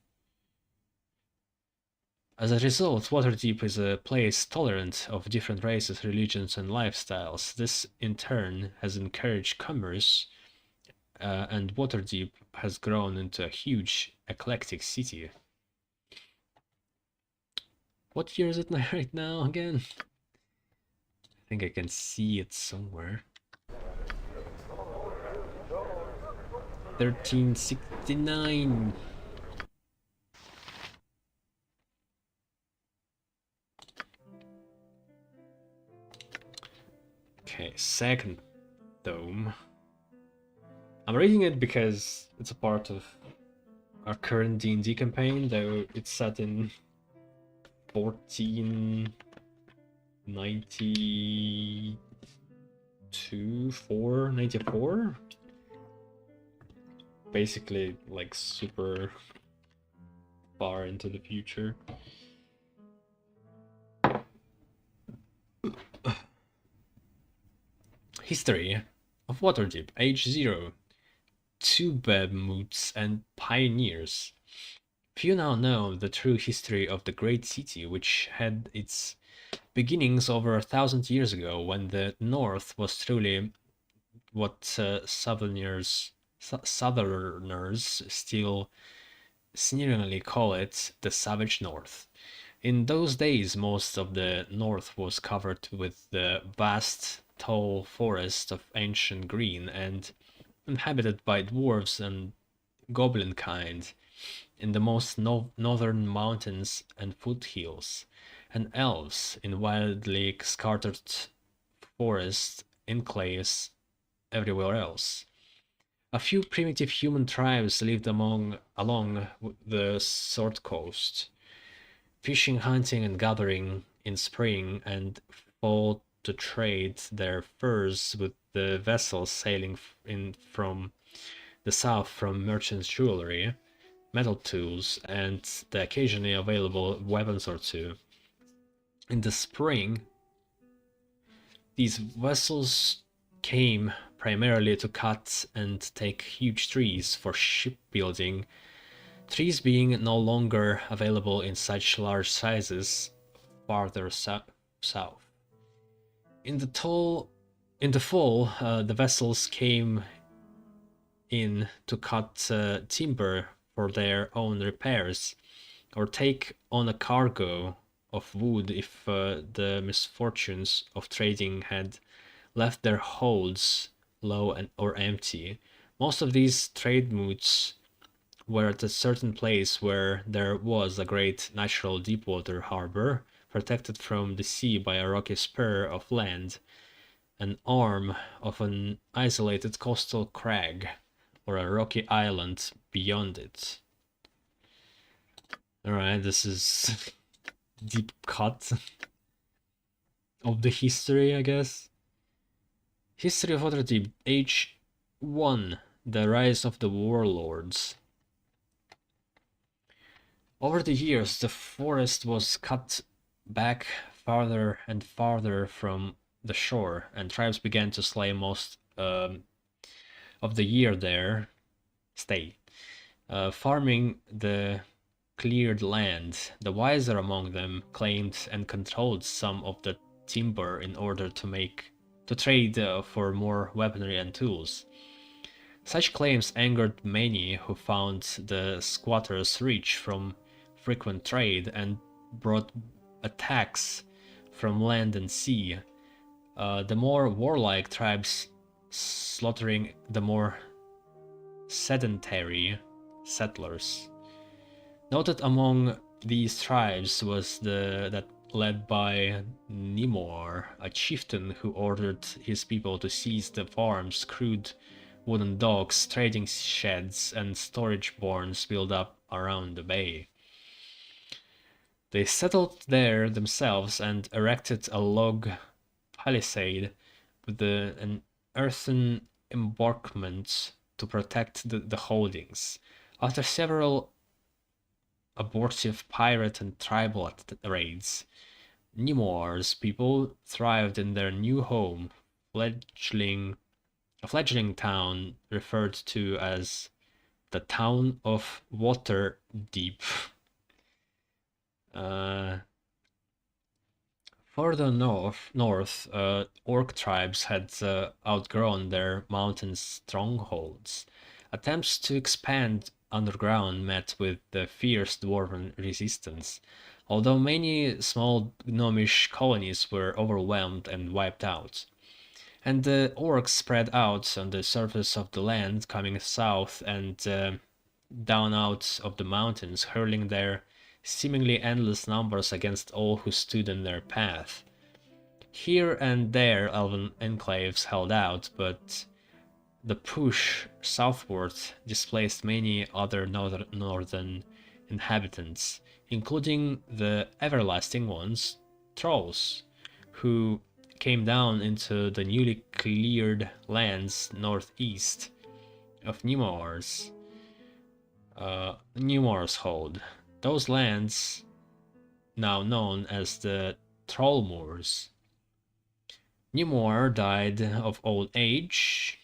Speaker 1: As a result, Waterdeep is a place tolerant of different races, religions, and lifestyles. This, in turn, has encouraged commerce, and Waterdeep has grown into a huge, eclectic city. What year is it right now again? I think I can see it somewhere. 1369. Okay, second dome. I'm reading it because it's a part of our current D&D campaign, though it's set in 1492, 494? Basically, like, super far into the future. History of Waterdeep, Age 0. Two Behemoths and pioneers. Few now know the true history of the great city, which had its beginnings over 1,000 years ago, when the North was truly what Southerners still sneeringly call it, the Savage North. In those days, most of the North was covered with the vast, tall forest of ancient green and inhabited by dwarves and goblin kind in the most northern mountains and foothills, and elves in wildly scattered forest enclaves everywhere else. A few primitive human tribes lived along the Sword Coast, fishing, hunting, and gathering in spring, and fall to trade their furs with the vessels sailing in from the south from merchants' jewelry, metal tools, and the occasionally available weapons or two. In the spring, these vessels came primarily to cut and take huge trees for shipbuilding, trees being no longer available in such large sizes farther south. In the fall, the vessels came in to cut timber for their own repairs, or take on a cargo of wood if the misfortunes of trading had left their holds low or empty. Most of these trade routes were at a certain place where there was a great natural deepwater harbor, protected from the sea by a rocky spur of land, an arm of an isolated coastal crag, or a rocky island beyond it. Alright, this is deep cut of the history, I guess. History of Waterdeep, Age 1, The Rise of the Warlords. Over the years, the forest was cut back farther and farther from the shore, and tribes began to slay most of the year there. Farming the cleared land. The wiser among them claimed and controlled some of the timber in order to trade for more weaponry and tools. Such claims angered many who found the squatters rich from frequent trade and brought attacks from land and sea. The more warlike tribes slaughtering the more sedentary settlers. Noted among these tribes was that led by Nimor, a chieftain who ordered his people to seize the farms, crude wooden docks, trading sheds, and storage barns built up around the bay. They settled there themselves and erected a log palisade with an earthen embankment to protect the holdings. After several abortive pirate and tribal raids. Nemours people thrived in their new home, a fledgling town referred to as the town of Waterdeep. Further north, orc tribes had outgrown their mountain strongholds. Attempts to expand underground met with the fierce dwarven resistance, although many small gnomish colonies were overwhelmed and wiped out. And the orcs spread out on the surface of the land, coming south and down out of the mountains, hurling their seemingly endless numbers against all who stood in their path. Here and there elven enclaves held out, but the push southward displaced many other northern inhabitants, including the everlasting ones, trolls, who came down into the newly cleared lands northeast of Nemours hold. Those lands, now known as the Trollmoors. Nemours died of old age.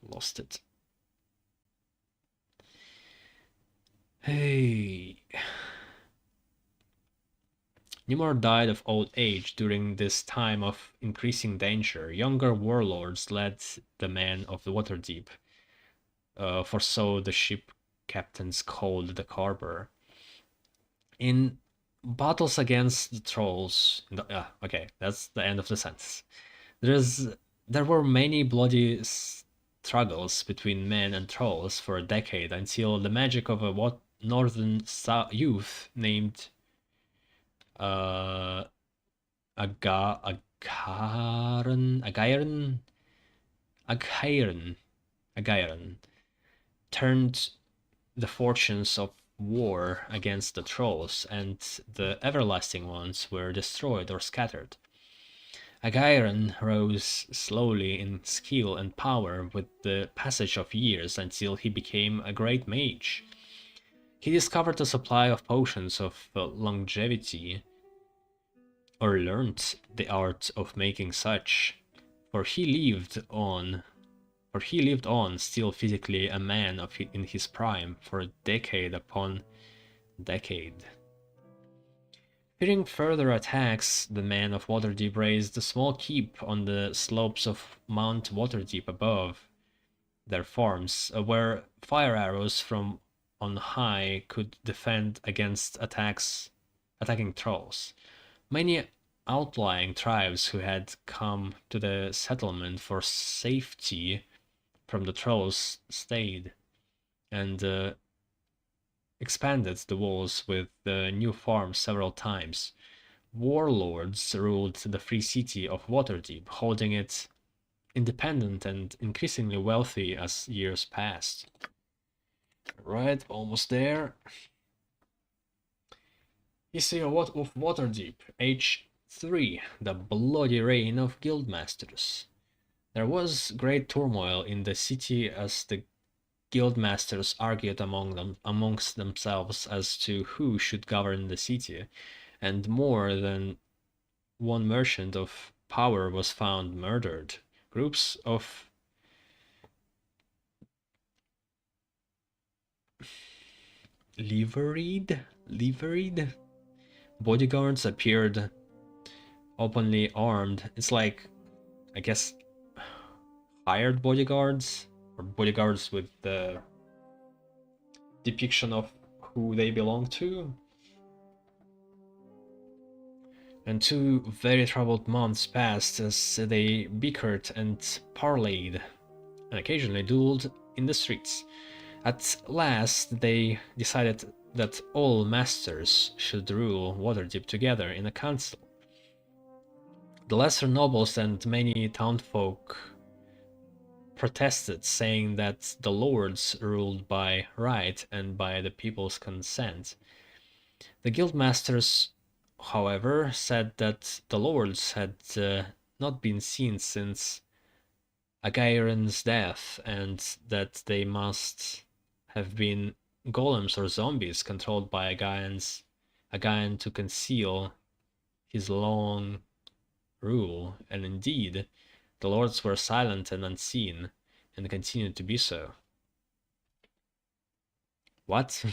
Speaker 1: Lost it. Hey. Nemours died of old age during this time of increasing danger. Younger warlords led the men of the Waterdeep, for so the ship captains called the harbor. In battles against the trolls, okay, that's the end of the sentence. There were many bloody struggles between men and trolls for a decade until the magic of a northern youth named Agairen turned the fortunes of war against the trolls, and the everlasting ones were destroyed or scattered. Agairen rose slowly in skill and power with the passage of years until he became a great mage. He discovered a supply of potions of longevity, or learned the art of making such, for he lived on, still physically a man in his prime, for a decade upon decade. Fearing further attacks, the men of Waterdeep raised a small keep on the slopes of Mount Waterdeep above their farms, where fire arrows from on high could defend against attacking trolls. Many outlying tribes who had come to the settlement for safety from the trolls stayed, and expanded the walls with the new farms several times. Warlords ruled the free city of Waterdeep, holding it independent and increasingly wealthy as years passed. Right, almost there. History of Waterdeep, Age 3, the bloody reign of guildmasters. There was great turmoil in the city as the guildmasters argued amongst themselves as to who should govern the city, and more than one merchant of power was found murdered. Groups of liveried bodyguards appeared openly armed. It's like, I guess, hired bodyguards, or bodyguards with the depiction of who they belong to. And 2 very troubled months passed as they bickered and parleyed, and occasionally dueled in the streets. At last, they decided that all masters should rule Waterdeep together in a council. The lesser nobles and many townfolk protested, saying that the lords ruled by right and by the people's consent. The guildmasters, however, said that the lords had not been seen since Agairen's death, and that they must have been golems or zombies controlled by a Gayan to conceal his long rule, and indeed, the lords were silent and unseen, and continued to be so. What?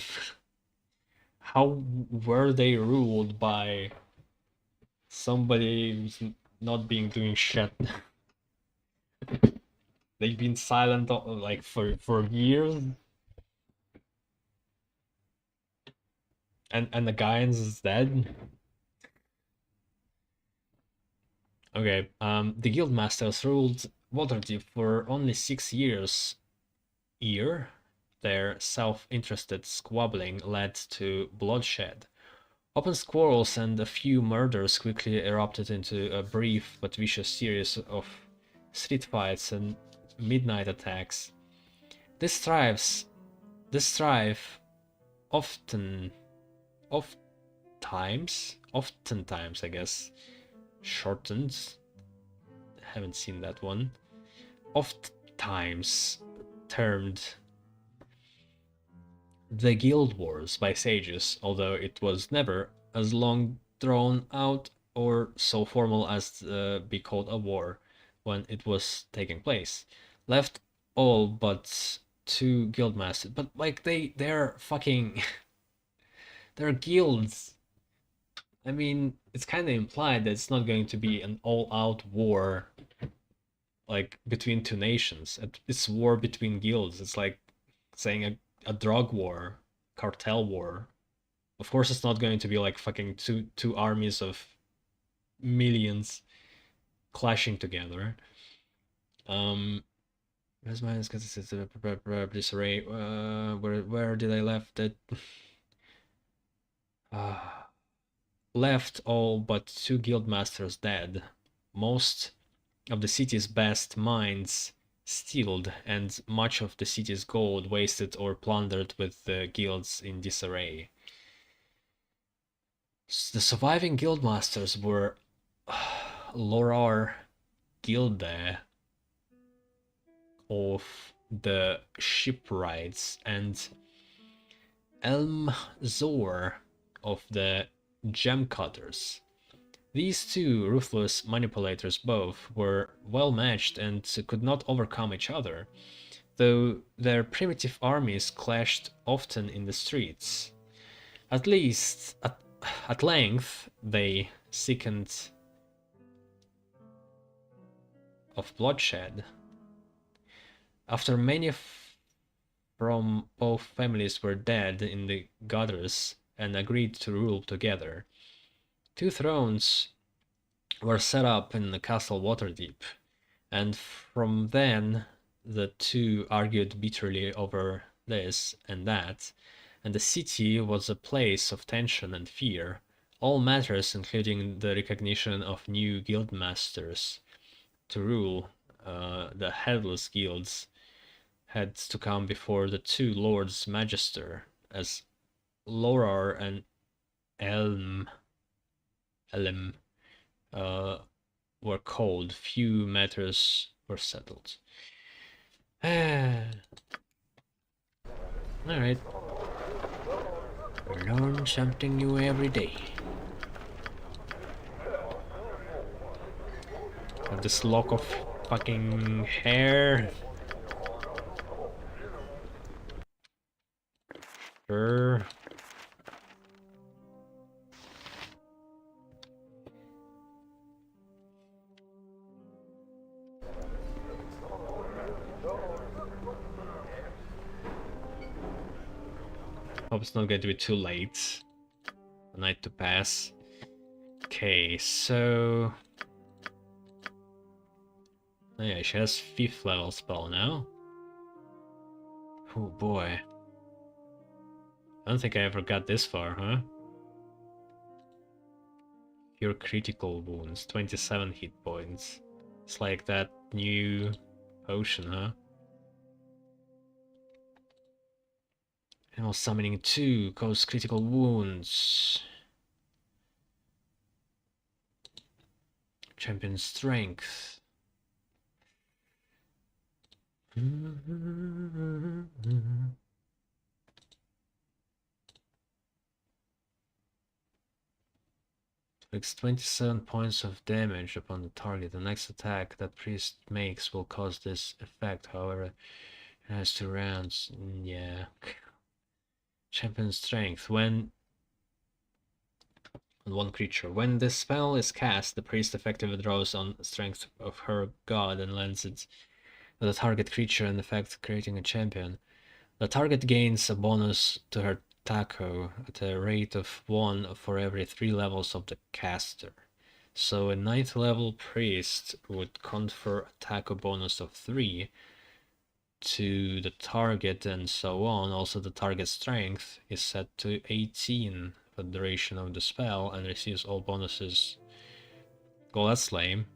Speaker 1: How were they ruled by somebody who's not being doing shit? They've been silent like for years. And the Gaians is dead. Okay, the Guildmasters ruled Waterdeep for only 6 years. Their self-interested squabbling led to bloodshed. Open quarrels and a few murders quickly erupted into a brief but vicious series of street fights and midnight attacks. This strife oftentimes, I guess, shortened. Haven't seen that one. Oftentimes termed the Guild Wars by sages, although it was never as long drawn out or so formal as to be called a war when it was taking place. Left all but 2 guildmasters, but like they're fucking they're guilds. I mean, it's kind of implied that it's not going to be an all-out war like between 2 nations. It's war between guilds. It's like saying a drug war, cartel war. Of course, it's not going to be like fucking two armies of millions clashing together. Where's my because it's a disarray. Where did I left it? Left all but 2 guildmasters dead. Most of the city's best mines stealed, and much of the city's gold wasted or plundered with the guilds in disarray. The surviving guildmasters were Lorar Gilde of the Shipwrights and Elmzor of the Gemcutters. These 2 ruthless manipulators both were well matched and could not overcome each other, though their primitive armies clashed often in the streets. At length, they sickened of bloodshed. After many from both families were dead in the gutters and agreed to rule together, 2 thrones were set up in the castle Waterdeep, and from then the 2 argued bitterly over this and that, and the city was a place of tension and fear. All matters, including the recognition of new guildmasters to rule the headless guilds, had to come before the 2 lords magister, as Lorar and Elm were called. Few matters were settled. Alright. Learn something new every day. Got this lock of fucking hair. Sure. Hope it's not going to be too late. The night to pass. Okay, so... Oh yeah, she has 5th level spell now. Oh boy. I don't think I ever got this far, huh? Cure critical wounds, 27 hit points. It's like that new potion, huh? Animal summoning 2 cause critical wounds. Champion strength. Takes 27 points of damage upon the target. The next attack that priest makes will cause this effect, however, it has 2 rounds. Yeah. Champion strength. When on one creature. When this spell is cast, the priest effectively draws on strength of her god and lends it to the target creature, in effect creating a champion. The target gains a bonus to her taco at a rate of 1 for every 3 levels of the caster. So a 9th level priest would confer a taco bonus of 3 to the target and so on. Also the target strength is set to 18 for the duration of the spell and receives all bonuses. Well, that's lame.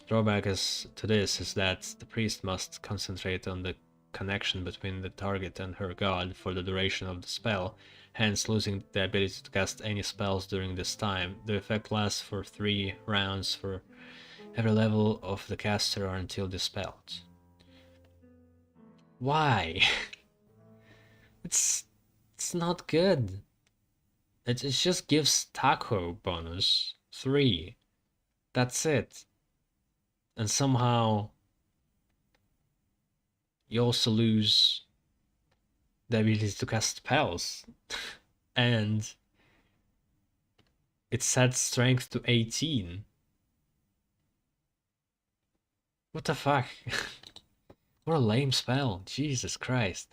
Speaker 1: Drawback to this is that the priest must concentrate on the connection between the target and her god for the duration of the spell, hence losing the ability to cast any spells during this time. The effect lasts for 3 rounds for every level of the caster or until dispelled. Why? It's not good. It just gives taco bonus 3. That's it. And somehow you also lose the ability to cast spells. And it sets strength to 18. What the fuck? What a lame spell. Jesus Christ.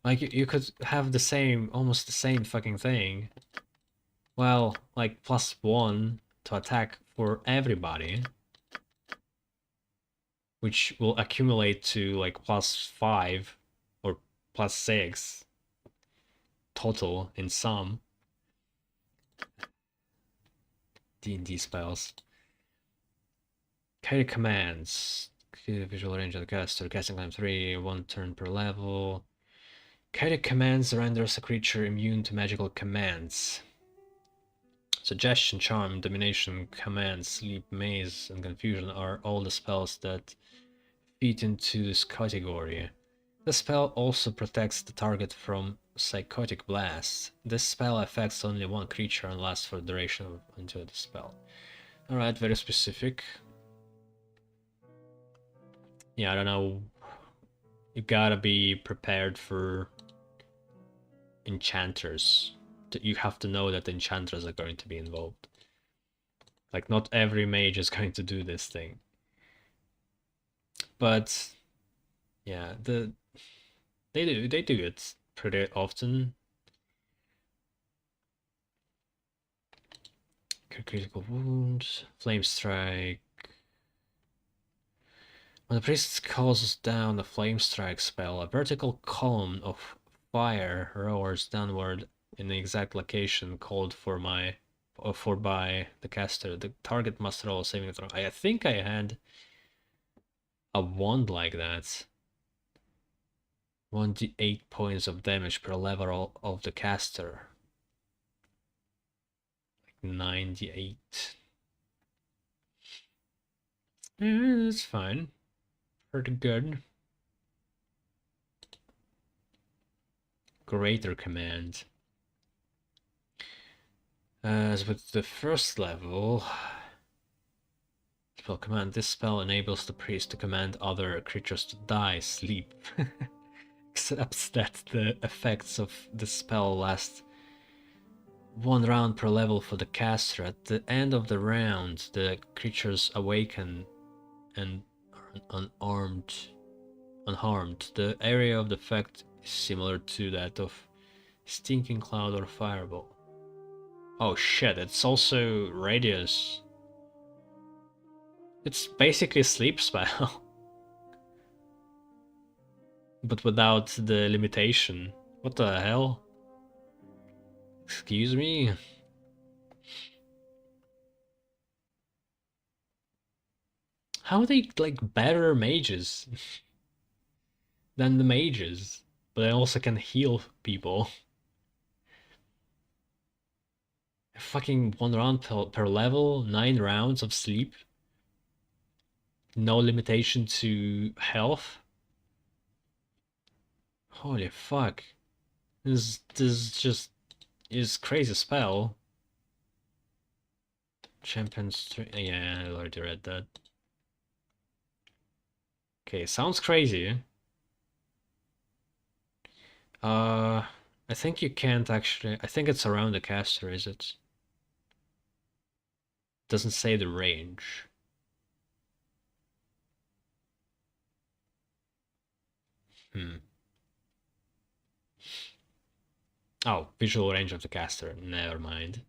Speaker 1: Like, you could have the same, almost the same fucking thing. Well, like, +1 to attack for everybody. Which will accumulate to, like, +5 or +6 total in sum. D&D spells. Carry commands. Visual range of the caster. Casting time 3, 1 turn per level. Carry commands renders a creature immune to magical commands. Suggestion, Charm, Domination, Command, Sleep, Maze, and Confusion are all the spells that fit into this category. The spell also protects the target from psychotic blasts. This spell affects only one creature and lasts for the duration until the spell. Alright, very specific. Yeah, I don't know. You gotta be prepared for enchanters. You have to know that enchanters are going to be involved. Like, not every mage is going to do this thing. But yeah, they do it pretty often. Critical wounds, flame strike. When the priest calls down a flame strike spell, a vertical column of fire roars downward in the exact location called for by the caster. The target must roll a saving throw. I think I had a wand like that. 1d8 points of damage per level of the caster. Like 9d8. That's fine. Pretty good. Greater command. As with the first level, spell command. This spell enables the priest to command other creatures to die, sleep. Except that the effects of the spell last 1 round per level for the caster. At the end of the round, the creatures awaken and are unharmed. The area of the effect is similar to that of Stinking Cloud or Fireball. Oh shit, it's also radius. It's basically a sleep spell. But without the limitation. What the hell? Excuse me? How are they, like, better mages than the mages? But they also can heal people. Fucking 1 round per level, 9 rounds of sleep. No limitation to health. Holy fuck. This just is crazy spell. Champions 3. Yeah, I already read that. Okay, sounds crazy. I think you can't actually. I think it's around the caster, is it? Doesn't say the range. Oh, visual range of the caster. Never mind.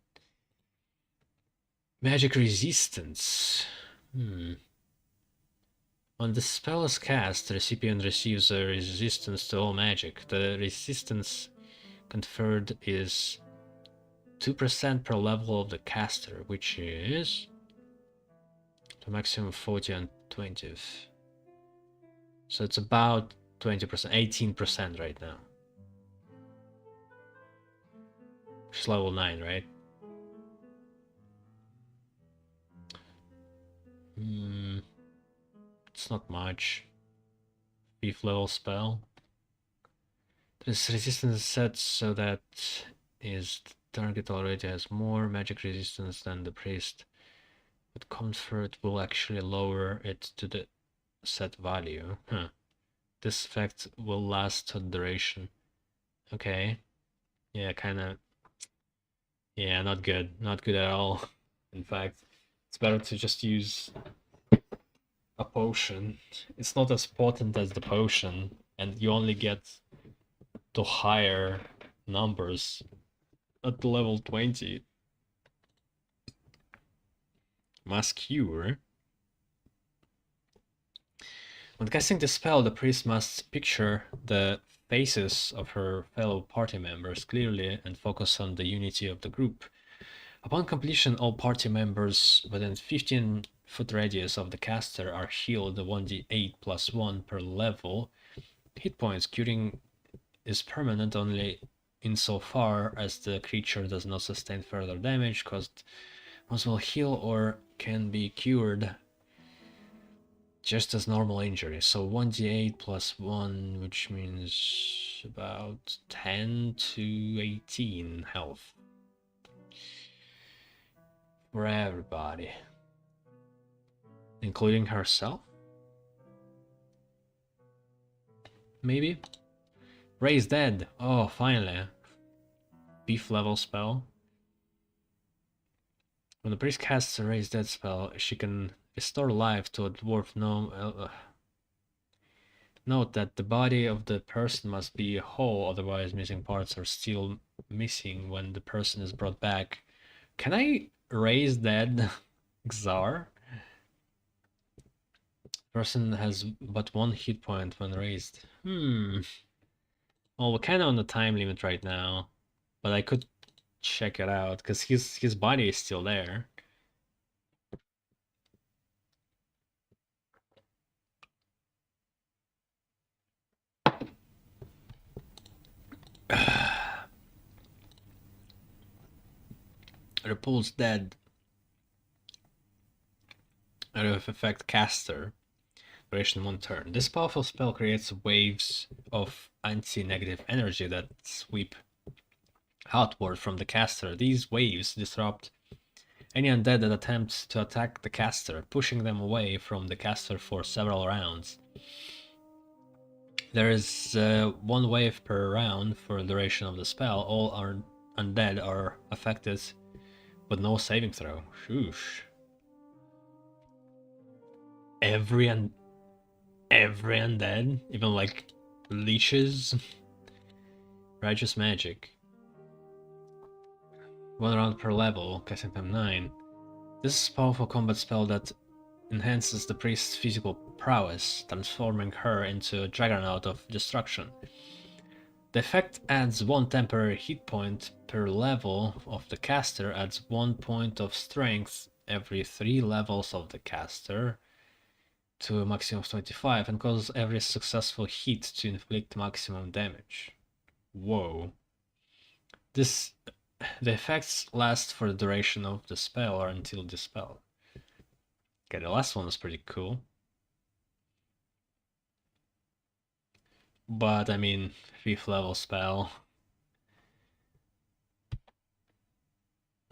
Speaker 1: Magic resistance. When the spell is cast, the recipient receives a resistance to all magic. The resistance conferred is 2% per level of the caster, which is the maximum 40 and 20th. So it's about 20%, 18% right now. Which is level 9, right? It's not much. 5th level spell. This resistance is set so that the target already has more magic resistance than the priest. But comfort will actually lower it to the set value. This effect will last a duration. Okay. Yeah, kinda. Yeah, not good. Not good at all. In fact, it's better to just use a potion. It's not as potent as the potion, and you only get to higher numbers at level 20. Mass Cure. When casting the spell, the priest must picture the faces of her fellow party members clearly and focus on the unity of the group. Upon completion, all party members within 15-foot radius of the caster are healed 1d8 plus 1 per level. Hit points. Curing is permanent only insofar as the creature does not sustain further damage caused. Once will heal or can be cured just as normal injury. So 1d8 plus 1, which means about 10 to 18 health for everybody, including herself. Maybe. Raise Dead. Oh, finally. Beef level spell. When the priest casts a Raise Dead spell, she can restore life to a dwarf gnome. Note that the body of the person must be whole, otherwise missing parts are still missing when the person is brought back. Can I raise dead Xar? Person has but 1 hit point when raised. Well, we're kind of on the time limit right now, but I could check it out because his body is still there. Repulse dead. Out of effect caster. Duration 1 turn. This powerful spell creates waves of anti-negative energy that sweep outward from the caster. These waves disrupt any undead that attempts to attack the caster, pushing them away from the caster for several rounds. There is 1 wave per round for the duration of the spell. All undead are affected with no saving throw. Shoosh. Every undead? Even like leeches? Righteous magic. 1 round per level, casting time 9. This is a powerful combat spell that enhances the priest's physical prowess, transforming her into a juggernaut of destruction. The effect adds 1 temporary hit point per level of the caster, adds 1 point of strength every 3 levels of the caster to a maximum of 25, and causes every successful hit to inflict maximum damage. Whoa. The effects last for the duration of the spell or until dispelled. Okay, the last one was pretty cool. But I mean, 5th level spell.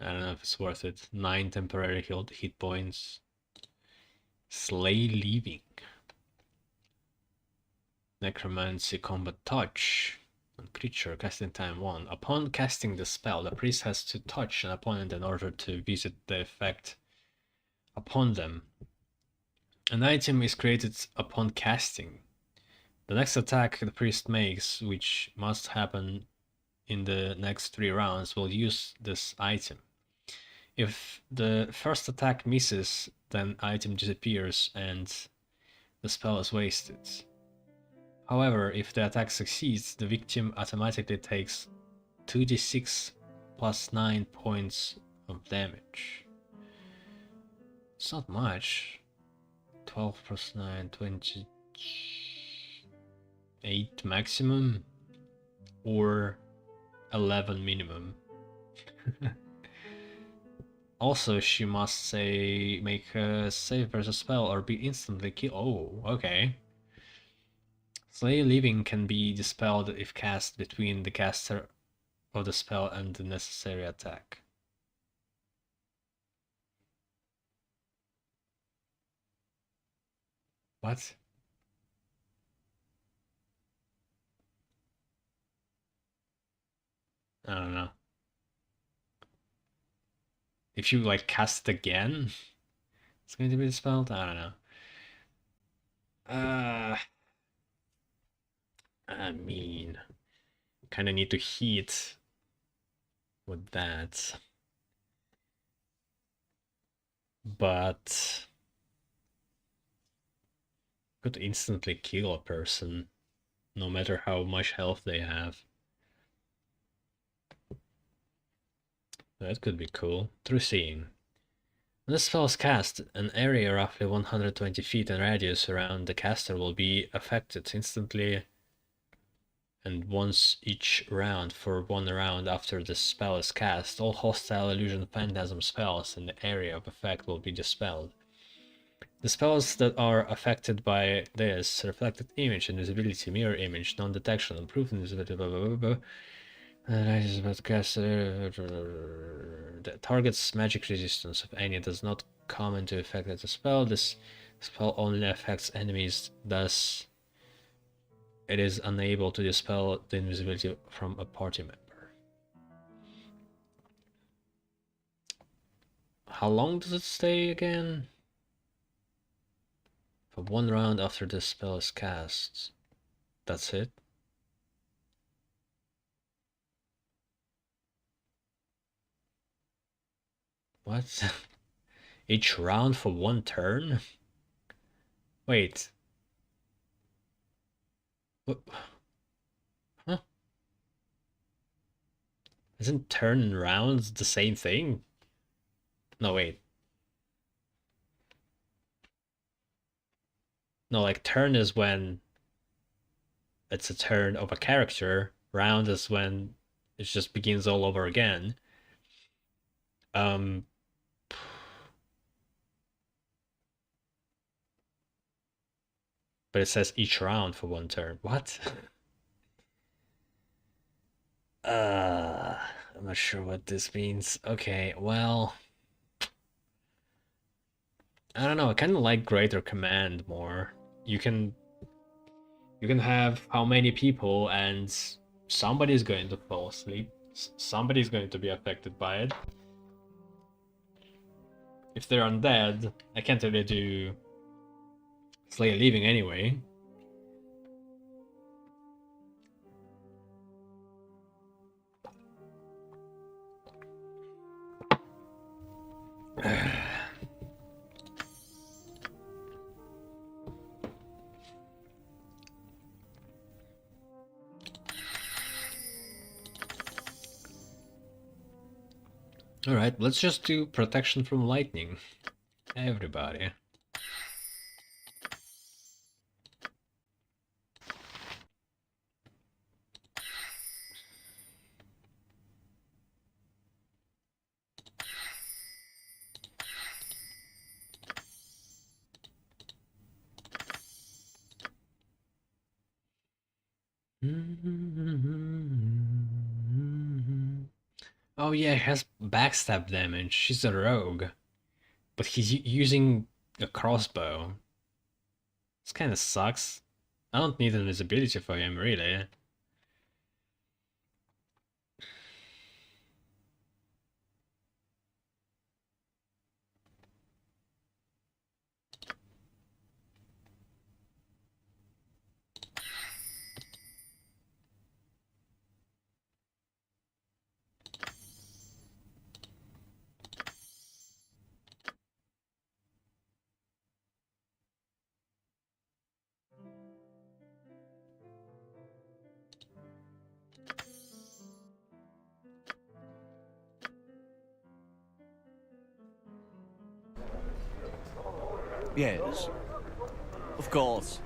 Speaker 1: I don't know if it's worth it. 9 temporary hit points. Slay Leaving. Necromancy Combat Touch. On creature, casting time 1. Upon casting the spell, the priest has to touch an opponent in order to visit the effect upon them. An item is created upon casting. The next attack the priest makes, which must happen in the next 3 rounds, will use this item. If the first attack misses, then item disappears and the spell is wasted. However, if the attack succeeds, the victim automatically takes 2d6 plus 9 points of damage. It's not much. 12 plus 9, 28 maximum or 11 minimum. Also, she must make a save versus spell or be instantly killed. Oh, okay. Slay Leaving can be dispelled if cast between the caster of the spell and the necessary attack. What? I don't know. If you like cast it again, it's going to be dispelled? I don't know. I mean, kind of need to heat with that. But could instantly kill a person, no matter how much health they have. That could be cool. Through seeing. When the spell is cast, an area roughly 120 feet in radius around the caster will be affected instantly and once each round. For 1 round after the spell is cast, all hostile illusion phantasm spells in the area of effect will be dispelled. The spells that are affected by this: reflected image, invisibility, mirror image, non-detection, improved invisibility, blah blah blah blah. That targets magic resistance. If any does not come into effect as a spell, this spell only affects enemies, thus it is unable to dispel the invisibility from a party member. How long does it stay again? For 1 round after the spell is cast. That's it? What? Each round for 1 turn? Wait. What? Huh? Isn't turn and rounds the same thing? No, wait. No, like turn is when it's a turn of a character. Round is when it just begins all over again. But it says each round for 1 turn. What? I'm not sure what this means. Okay, well, I don't know. I kind of like Greater Command more. You can have how many people, and somebody's going to fall asleep. Somebody's going to be affected by it. If they're undead, I can't really do Slay Leaving anyway. Alright, let's just do protection from lightning. Everybody. Oh yeah, he has backstab damage. She's a rogue. But he's using a crossbow. This kind of sucks. I don't need invisibility for him, really.
Speaker 2: Yes. Of course.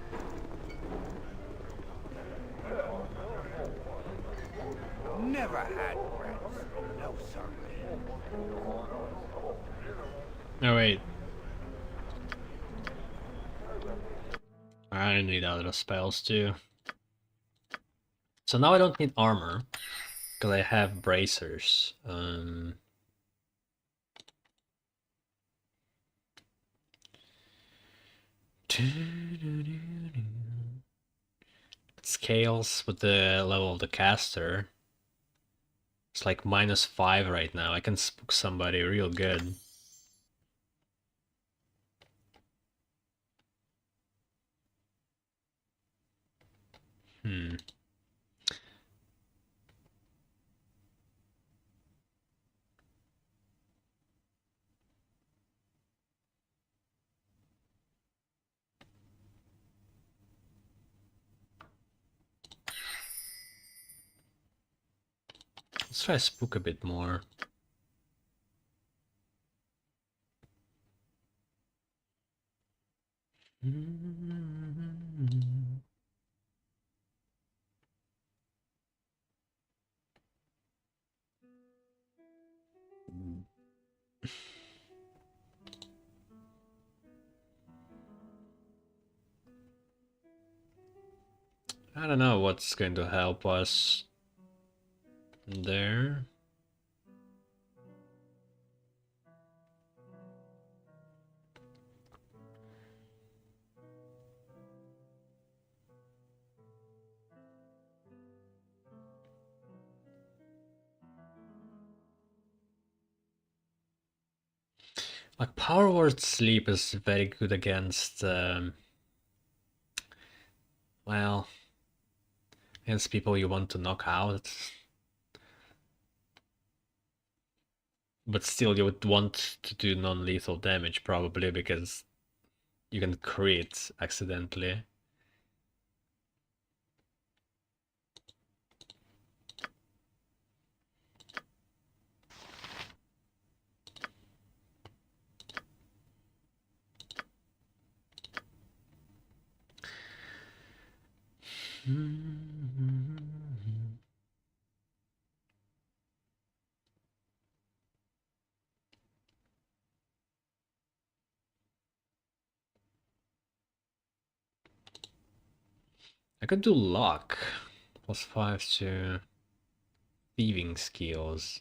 Speaker 2: Never had rats. No, sir.
Speaker 1: Oh wait. I need other spells too. So now I don't need armor. Because I have bracers. It scales with the level of the caster. It's like -5 right now. I can spook somebody real good. Hmm. Let's try spook a bit more. I don't know what's going to help us there. Like Power Word Sleep is very good against well, against people you want to knock out. But still you would want to do non-lethal damage probably because you can crit accidentally. I could do luck. +5 to thieving skills.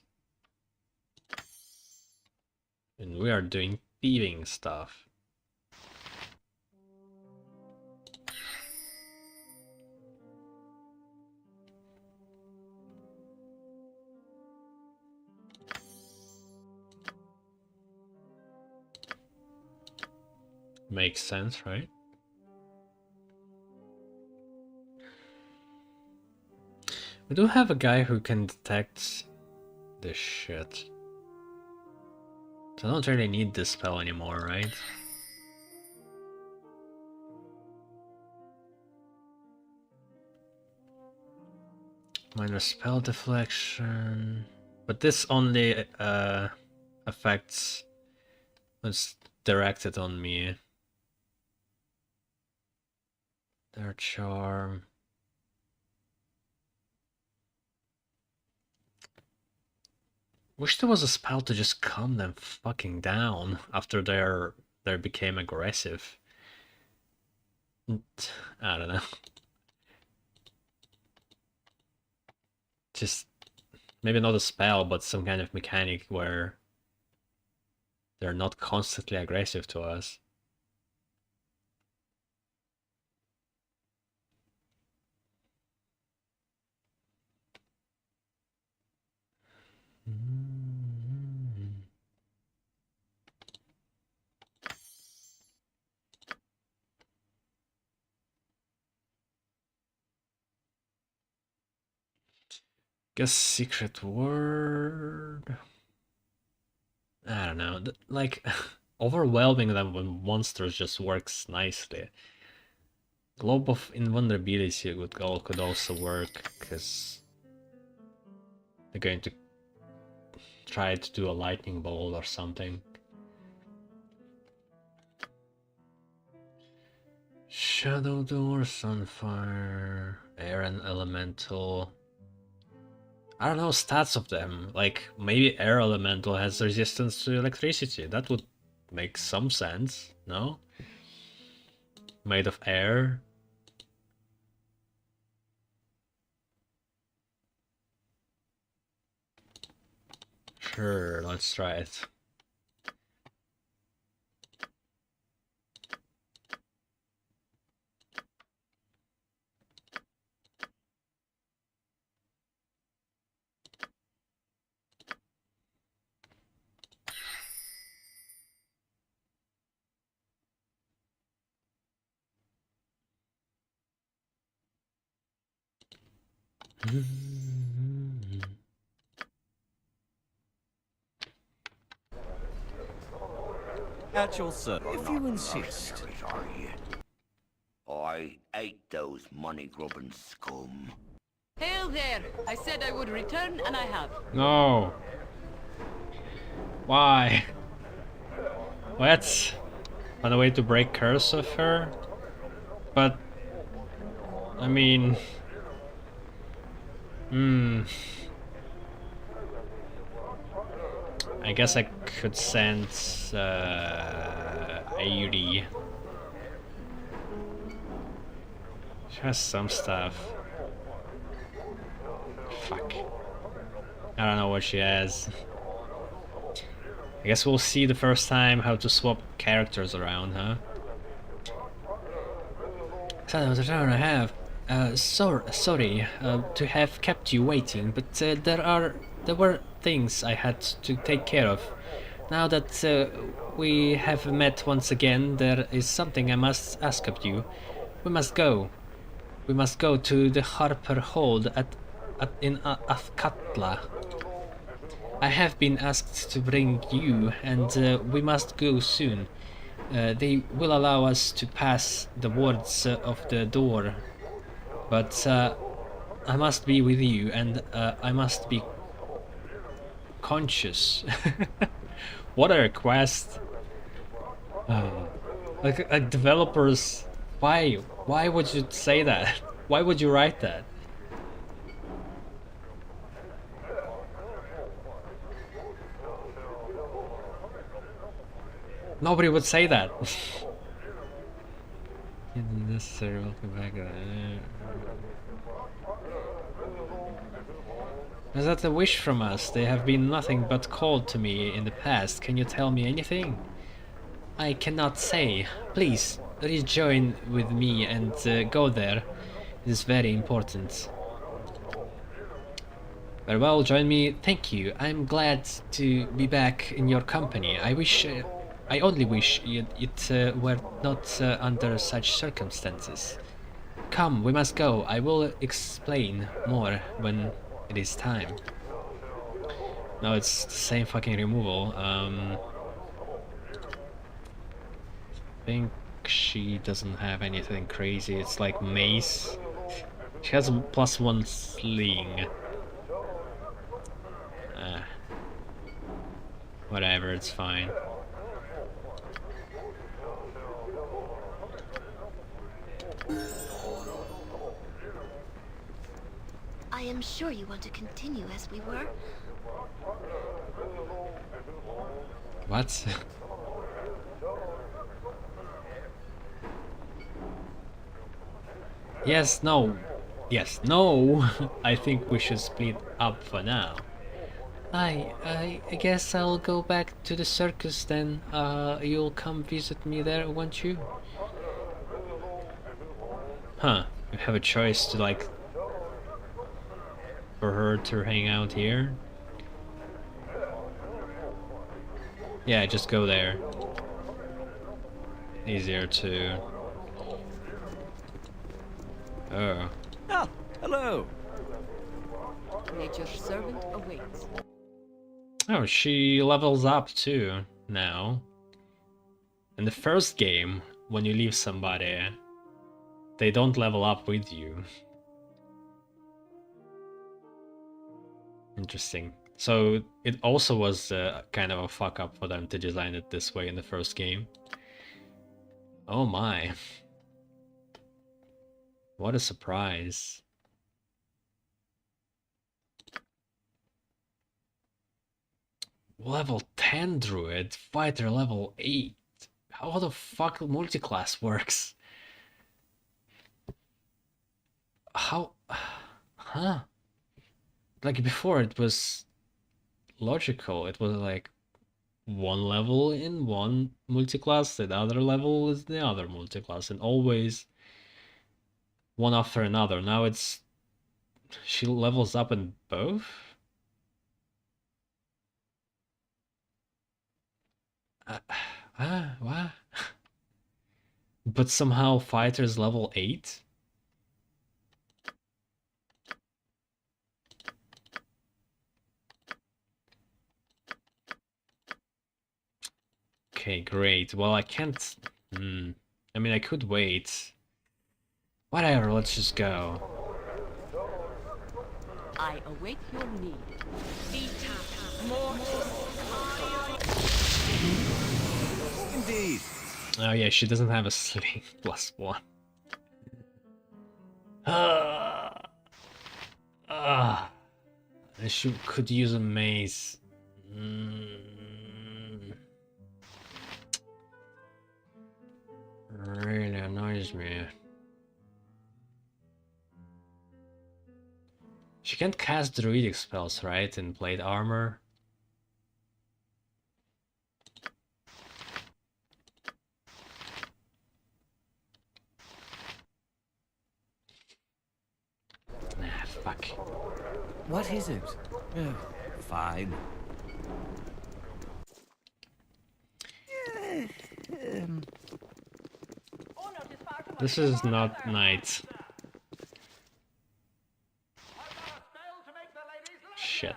Speaker 1: And we are doing thieving stuff. Makes sense, right? We do have a guy who can detect this shit. So I don't really need this spell anymore, right? Minor spell deflection. But this only affects what's directed on me. Their charm. Wish there was a spell to just calm them fucking down after they became aggressive. I don't know. Just Maybe not a spell, but some kind of mechanic where they're not constantly aggressive to us. Guess secret word. I don't know. Like overwhelming them with monsters just works nicely. Globe of invulnerability could also work because they're going to try to do a lightning bolt or something. Shadow door, sunfire, air and elemental. I don't know stats of them. Like maybe air elemental has resistance to electricity. That would make some sense, no? Made of air. Sure, let's try it.
Speaker 2: At your service, if you insist.
Speaker 4: Are you? I hate those money-grubbing scum.
Speaker 6: Hail there! I said I would return, and I have.
Speaker 1: No. Why? What? On a way to break curse of her? But I mean, I guess I could send Airi. She has some stuff. Fuck. I don't know what she has. I guess we'll see the first time how to swap characters around, huh? So the turn I have. Sorry to have kept you waiting, but there were things I had to take care of. Now that we have met once again, there is something I must ask of you. We must go. We must go to the Harper Hold in Athkatla. I have been asked to bring you, and we must go soon. They will allow us to pass the wards of the door, but I must be with you, and I must be conscious. What a request! Like developers, why would you say that? Why would you write that? Nobody would say that. Necessary, welcome back. Is that a wish from us? They have been nothing but cold to me in the past. Can you tell me anything? I cannot say. Please, rejoin with me and go there. It is very important. Very well, join me. Thank you. I'm glad to be back in your company. I only wish it were not under such circumstances. Come, we must go. I will explain more when it is time. No, it's the same fucking removal. I think she doesn't have anything crazy. It's like mace. She has a +1 sling. Whatever, it's fine.
Speaker 7: I am sure you want to continue as we were.
Speaker 1: What? Yes, no. Yes, no. I think we should split up for now. I guess I'll go back to the circus then. You'll come visit me there, won't you? Huh, you have a choice to like for her to hang out here. Yeah, just go there. Easier to... Oh.
Speaker 2: Ah, hello.
Speaker 6: Nature's servant awaits.
Speaker 1: Oh, she levels up too, now. In the first game, when you leave somebody, they don't level up with you. Interesting. So it also was kind of a fuck up for them to design it this way in the first game. Oh my. What a surprise. Level 10 druid, fighter level 8. How the fuck multiclass works? How? Huh? Like before it was logical. It was like one level in one multiclass, the other level is the other multiclass, and always one after another. Now it's she levels up in both. What? But somehow fighter's level 8? Okay, great. Well, I can't... I mean, I could wait. Whatever, let's just go.
Speaker 6: I await your need.
Speaker 2: Indeed.
Speaker 1: Oh yeah, she doesn't have a sling +1. She could use a mace. Really annoys me. She can't cast druidic spells, right? In plate armor. Nah, fuck.
Speaker 2: What is it? Oh, fine.
Speaker 1: This is not night. Shit.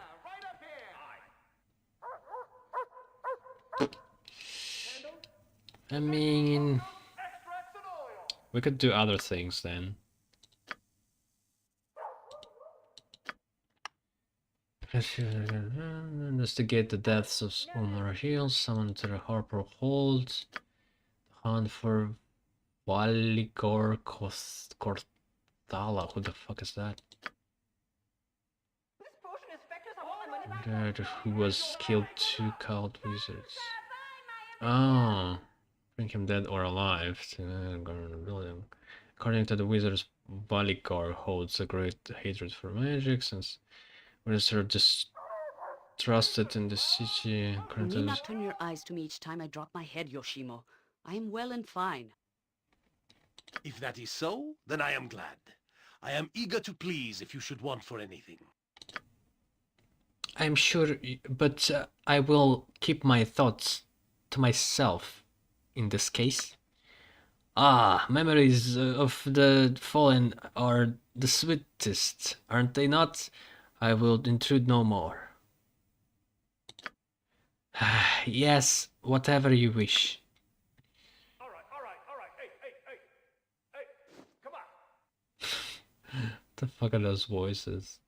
Speaker 1: I mean, we could do other things then. Investigate the deaths of Omar Hills, summon to the Harper Hold, hunt for Valigor Cortala. Who the fuck is that? Who was killed 2 cult wizards. Oh, bring him dead or alive. According to the wizards, Valigor holds a great hatred for magic since wizards distrusted in the city.
Speaker 6: You need not turn your eyes to me each time I drop my head, Yoshimo. I am well and fine.
Speaker 10: If that is so, then I am glad. I am eager to please if you should want for anything.
Speaker 1: I'm sure, but I will keep my thoughts to myself in this case. Ah, memories of the fallen are the sweetest, aren't they not? I will intrude no more. Yes, whatever you wish.
Speaker 10: All right. Hey, come on.
Speaker 1: The fuck are those voices?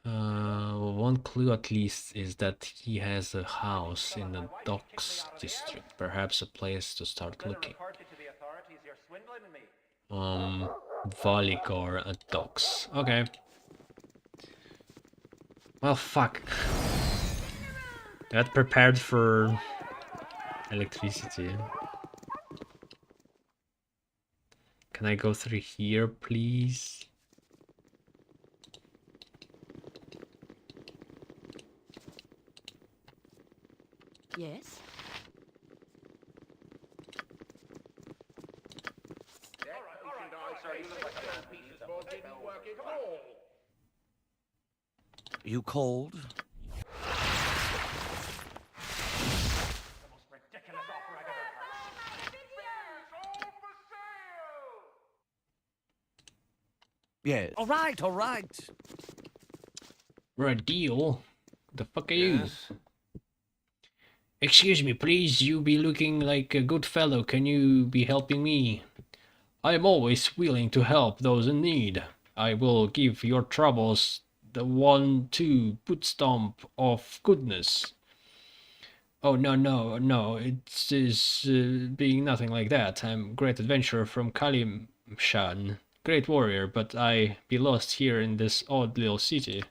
Speaker 1: One clue at least is that he has a house in the docks district. Perhaps a place to start looking. Valigor at docks. Okay. Well, fuck. Got prepared for electricity. Can I go through here, please?
Speaker 6: Yes?
Speaker 2: You called? Yes. All right.
Speaker 1: For a deal? The fuck are you? Excuse me, please. You be looking like a good fellow. Can you be helping me? I am always willing to help those in need. I will give your troubles the 1-2 boot stomp of goodness. Oh, no, it is being nothing like that. I'm great adventurer from Kalimshan, great warrior, but I be lost here in this odd little city.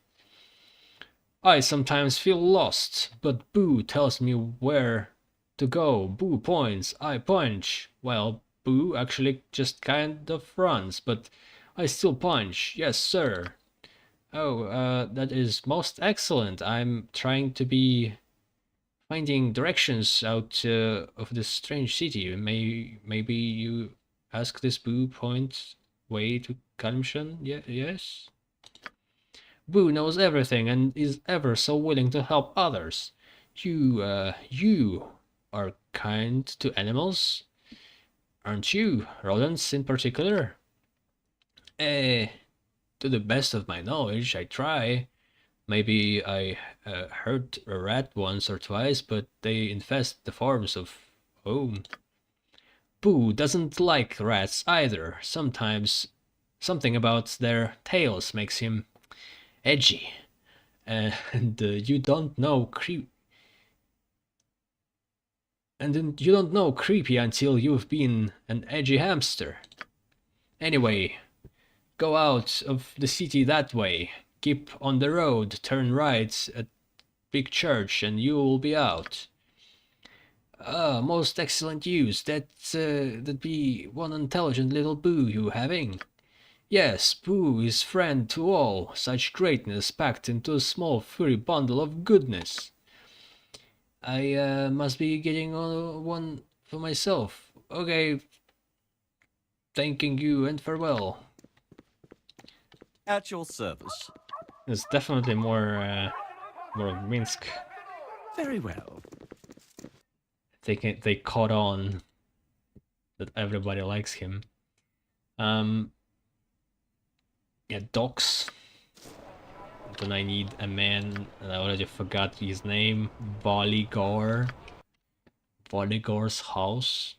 Speaker 1: I sometimes feel lost, but Boo tells me where to go. Boo points, I punch. Well, Boo actually just kind of runs, but I still punch. Yes, sir. Oh, that is most excellent. I'm trying to be finding directions out of this strange city. Maybe you ask this Boo point way to Kalimshan? Yes? Boo knows everything and is ever so willing to help others. You are kind to animals, aren't you? Rodents in particular? To the best of my knowledge, I try. Maybe I hurt a rat once or twice, but they infest the farms of home. Boo doesn't like rats either. Sometimes something about their tails makes him edgy. And you don't know creepy until you've been an edgy hamster. Anyway, go out of the city that way. Keep on the road, turn right at Big Church, and you will be out. Most excellent news. That be one intelligent little Boo you having. Yes, Boo is friend to all. Such greatness packed into a small furry bundle of goodness. I must be getting on one for myself. Okay. Thanking you and farewell.
Speaker 2: At your service.
Speaker 1: There's definitely more of Minsk.
Speaker 2: Very well.
Speaker 1: They caught on that everybody likes him. Yeah, docks. Then I need a man, and I already forgot his name. Baldur. Baldur's house.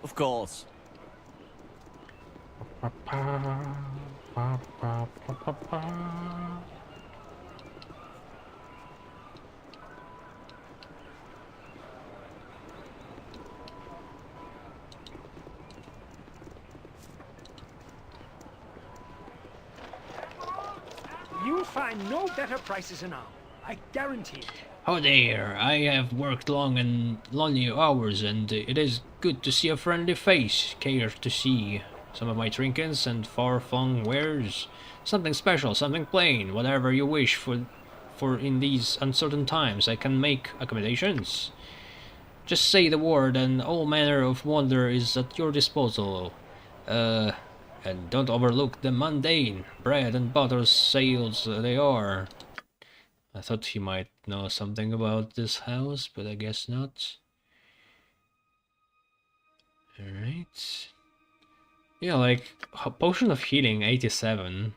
Speaker 2: Of course.
Speaker 3: You'll find no better prices in Arm. I guarantee it.
Speaker 1: Oh there, I have worked long and lonely hours, and it is good to see a friendly face. Care to see some of my trinkets and far-flung wares? Something special, something plain, whatever you wish for in these uncertain times. I can make accommodations. Just say the word and all manner of wonder is at your disposal. And don't overlook the mundane. Bread and butter sales they are. I thought he might know something about this house, but I guess not. Alright. Yeah, like, potion of healing 87.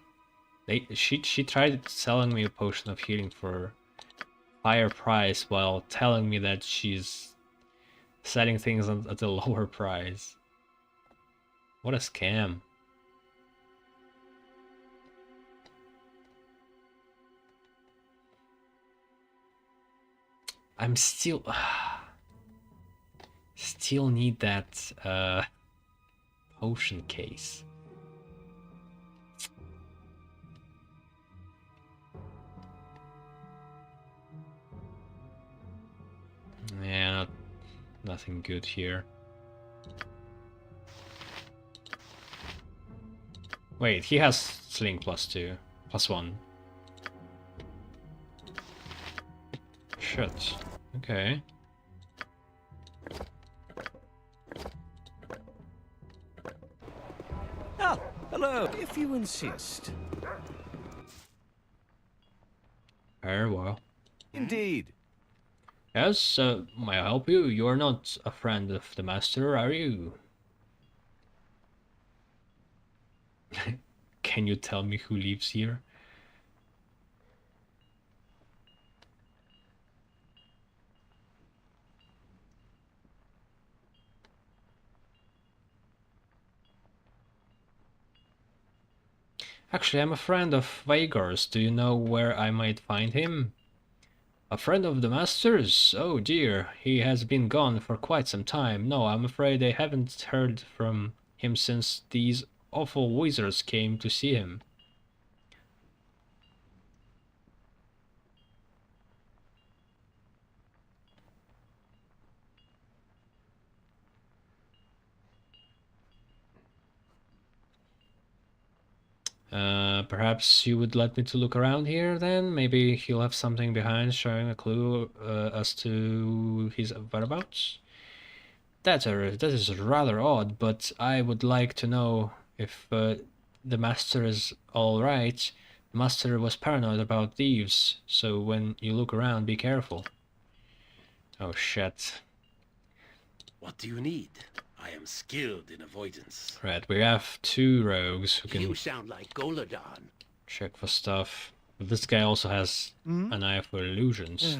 Speaker 1: She tried selling me a potion of healing for higher price while telling me that she's selling things at a lower price. What a scam. I'm still need that potion case. Yeah, nothing good here. Wait, he has sling +2, +1. shit. Okay.
Speaker 2: Oh, hello, if you insist.
Speaker 1: Very well.
Speaker 2: Indeed.
Speaker 1: Yes, may I help you? You're not a friend of the master, are you? Can you tell me who lives here? Actually, I'm a friend of Vagar's. Do you know where I might find him? A friend of the master's? Oh dear, he has been gone for quite some time. No, I'm afraid I haven't heard from him since these awful wizards came to see him. Perhaps you would let me to look around here then? Maybe he'll have something behind showing a clue as to his whereabouts? That is rather odd, but I would like to know if the master is alright. The master was paranoid about thieves, so when you look around, be careful. Oh shit.
Speaker 10: What do you need? I am skilled in avoidance.
Speaker 1: Right, we have two rogues who can
Speaker 3: You sound like Goladon.
Speaker 1: check for stuff. But this guy also has an eye for illusions.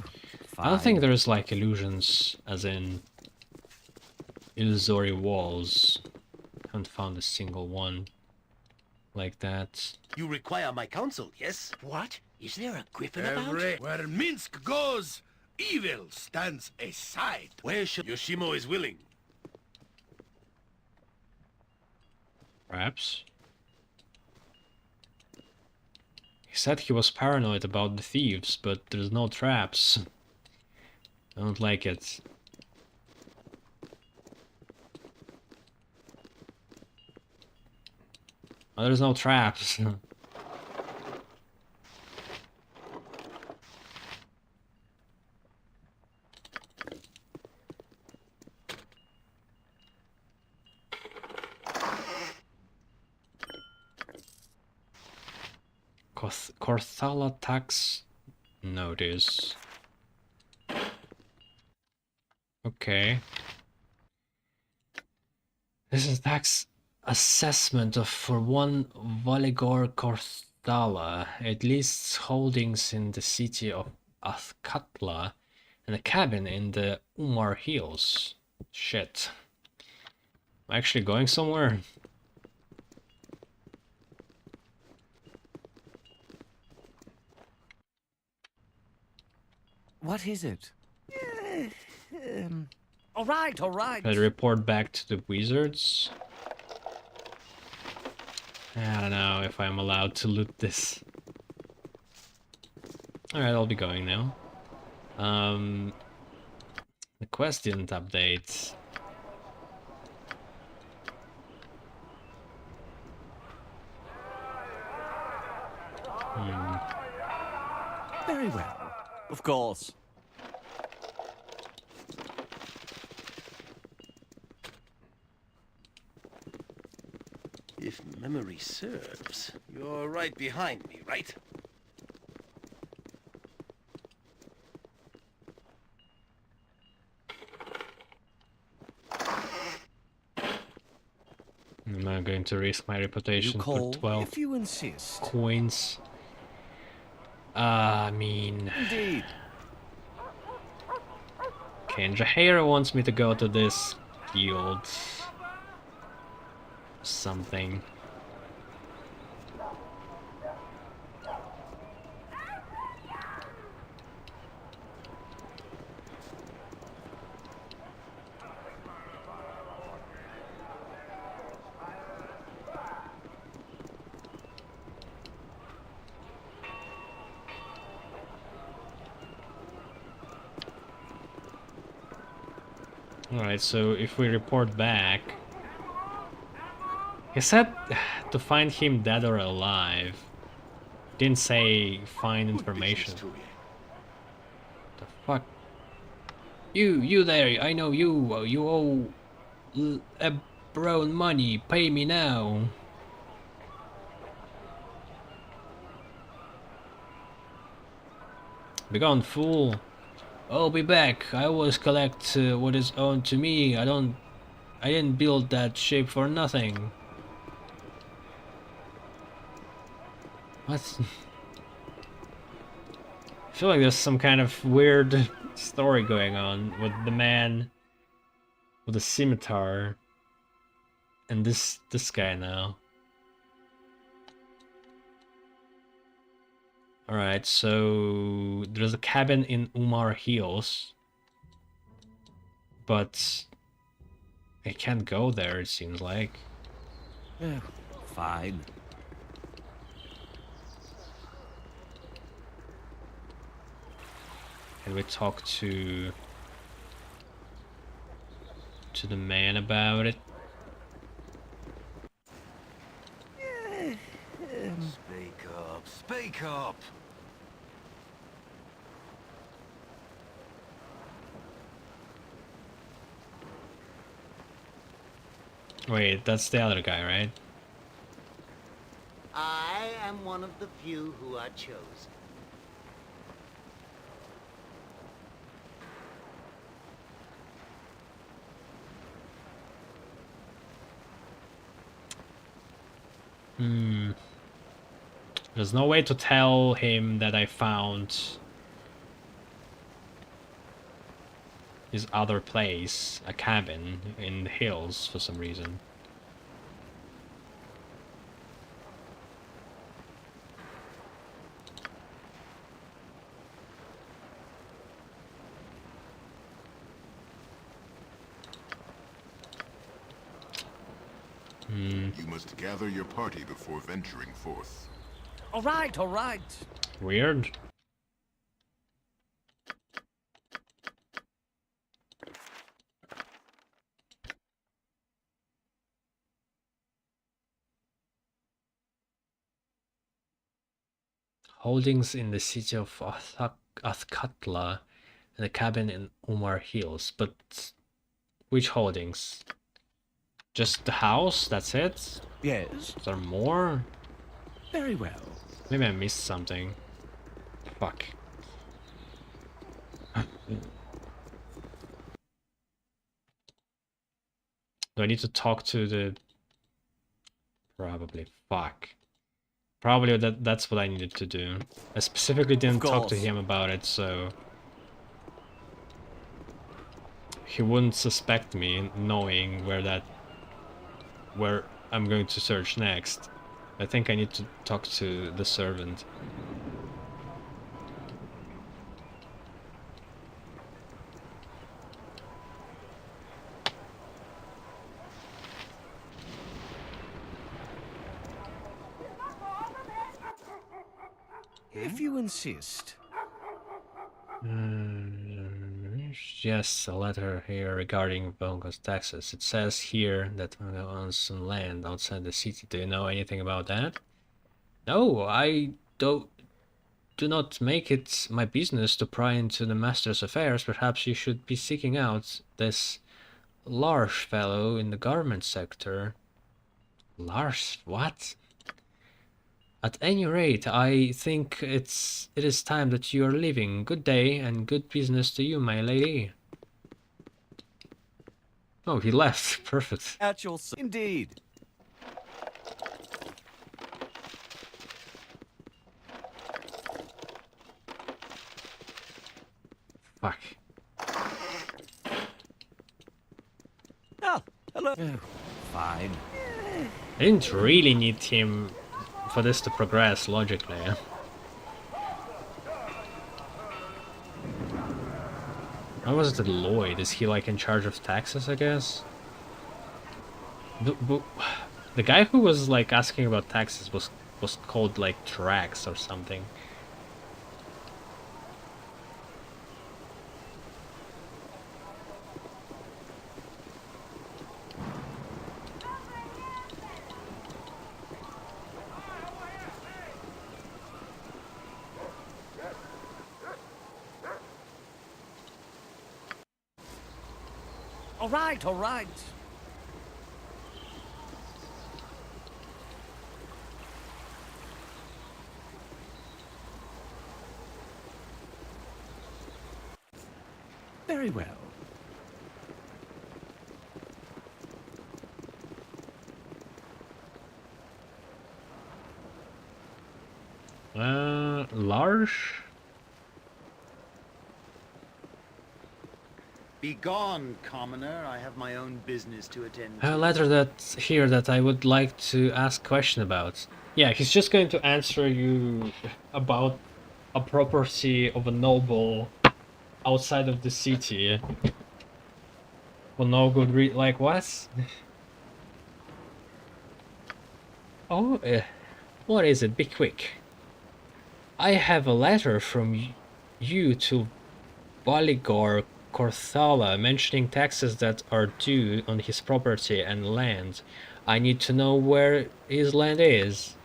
Speaker 1: I don't
Speaker 2: Fine.
Speaker 1: think there's like illusions as in illusory walls. Haven't found a single one like that.
Speaker 10: You require my counsel, yes?
Speaker 3: What? Is there a griffin about?
Speaker 10: Where Minsk goes, evil stands aside. Where should Yoshimo is willing?
Speaker 1: Perhaps. He said he was paranoid about the thieves, but there's no traps. I don't like it. Oh, there's no traps. Corthala tax notice. Okay. This is tax assessment of for one Valigor Corthala. It lists holdings in the city of Athkatla and a cabin in the Umar Hills. Shit. Am I actually going somewhere?
Speaker 2: What is it? All right, all right.
Speaker 1: I report back to the wizards. I don't know if I'm allowed to loot this. Alright, I'll be going now. The quest didn't update.
Speaker 2: Very well. Of course.
Speaker 10: If memory serves, you're right behind me, right?
Speaker 1: Am I going to risk my reputation for 12
Speaker 2: if you insist.
Speaker 1: coins? I mean...
Speaker 2: Indeed.
Speaker 1: Okay, Jaheira wants me to go to this guild. Something. Alright, so if we report back... He said to find him dead or alive. Didn't say find information. The fuck? You there, I know you. You owe a brown money. Pay me now. Begone, fool. I'll be back. I always collect what is owed to me. I didn't build that ship for nothing. What? I feel like there's some kind of weird story going on with the man with the scimitar and this guy now. Alright, so there's a cabin in Umar Hills, but I can't go there, it seems like.
Speaker 2: Fine.
Speaker 1: Can we talk to the man about it?
Speaker 4: Speak up, speak up!
Speaker 1: Wait, that's the other guy, right?
Speaker 11: I am one of the few who are chosen.
Speaker 1: There's no way to tell him that I found his other place, a cabin in the hills for some reason.
Speaker 12: You must gather your party before venturing forth.
Speaker 2: All right, all right.
Speaker 1: Weird. Holdings in the city of Athkatla and a cabin in Umar Hills, but which holdings? Just the house? That's it?
Speaker 2: Yes.
Speaker 1: Is there more?
Speaker 2: Very well.
Speaker 1: Maybe I missed something. Fuck. Do I need to talk to the... Probably. Fuck. Probably that's what I needed to do. I specifically didn't talk to him about it, so... he wouldn't suspect me knowing where I'm going to search next. I think I need to talk to the servant.
Speaker 2: If you insist.
Speaker 1: Yes, a letter here regarding Bongo's taxes. It says here that Bongo owns some land outside the city. Do you know anything about that? No, I do not make it my business to pry into the master's affairs. Perhaps you should be seeking out this Lars fellow in the garment sector. Lars? What? At any rate, I think it is time that you are leaving. Good day and good business to you, my lady. Oh, he left. Perfect.
Speaker 2: At your indeed.
Speaker 1: Fuck.
Speaker 2: Ah, hello. Fine.
Speaker 1: I didn't really need him for this to progress logically. Why was it Lloyd? Is he like in charge of taxes, I guess? The guy who was like asking about taxes was called like Drax or something.
Speaker 2: All right, all right. Very well.
Speaker 1: Large?
Speaker 11: Begone, commoner. I have my own business to attend
Speaker 1: A
Speaker 11: to.
Speaker 1: letter that's here that I would like to ask a question about. Yeah, he's just going to answer you about a property of a noble outside of the city. For no good reason. Like, what? Oh, what is it? Be quick. I have a letter from you to Baldur Corthala mentioning taxes that are due on his property and land. I need to know where his land is.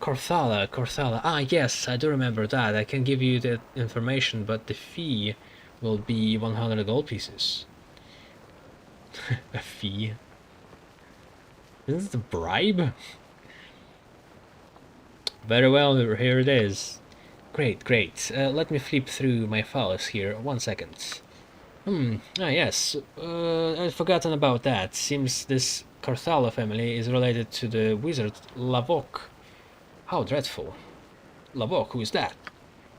Speaker 1: Corthala. Ah, yes, I do remember that. I can give you that information, but the fee will be 100 gold pieces. A fee? Isn't it a bribe? Very well, here it is. Great. Let me flip through my files here. 1 second. Yes. I'd forgotten about that. Seems this Carthala family is related to the wizard Lavok. How dreadful. Lavok, who is that?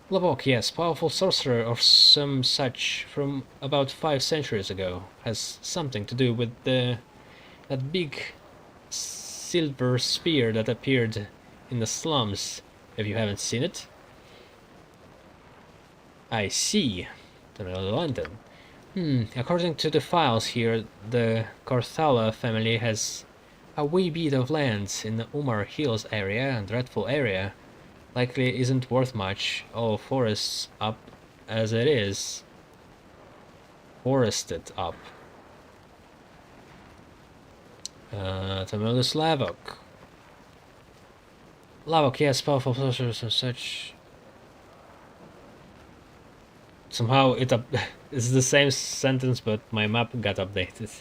Speaker 1: Lavok, yes, powerful sorcerer or some such from about 5 centuries ago. Has something to do with that big silver spear that appeared in the slums. If you haven't seen it. I see. London. According to the files here, the Carthala family has a wee bit of land in the Umar Hills area, a dreadful area. Likely isn't worth much, all forests up as it is. Forested up. Tremendous Lavok. Lavok, yes, powerful sorcerers and such. Somehow it's the same sentence, but my map got updated.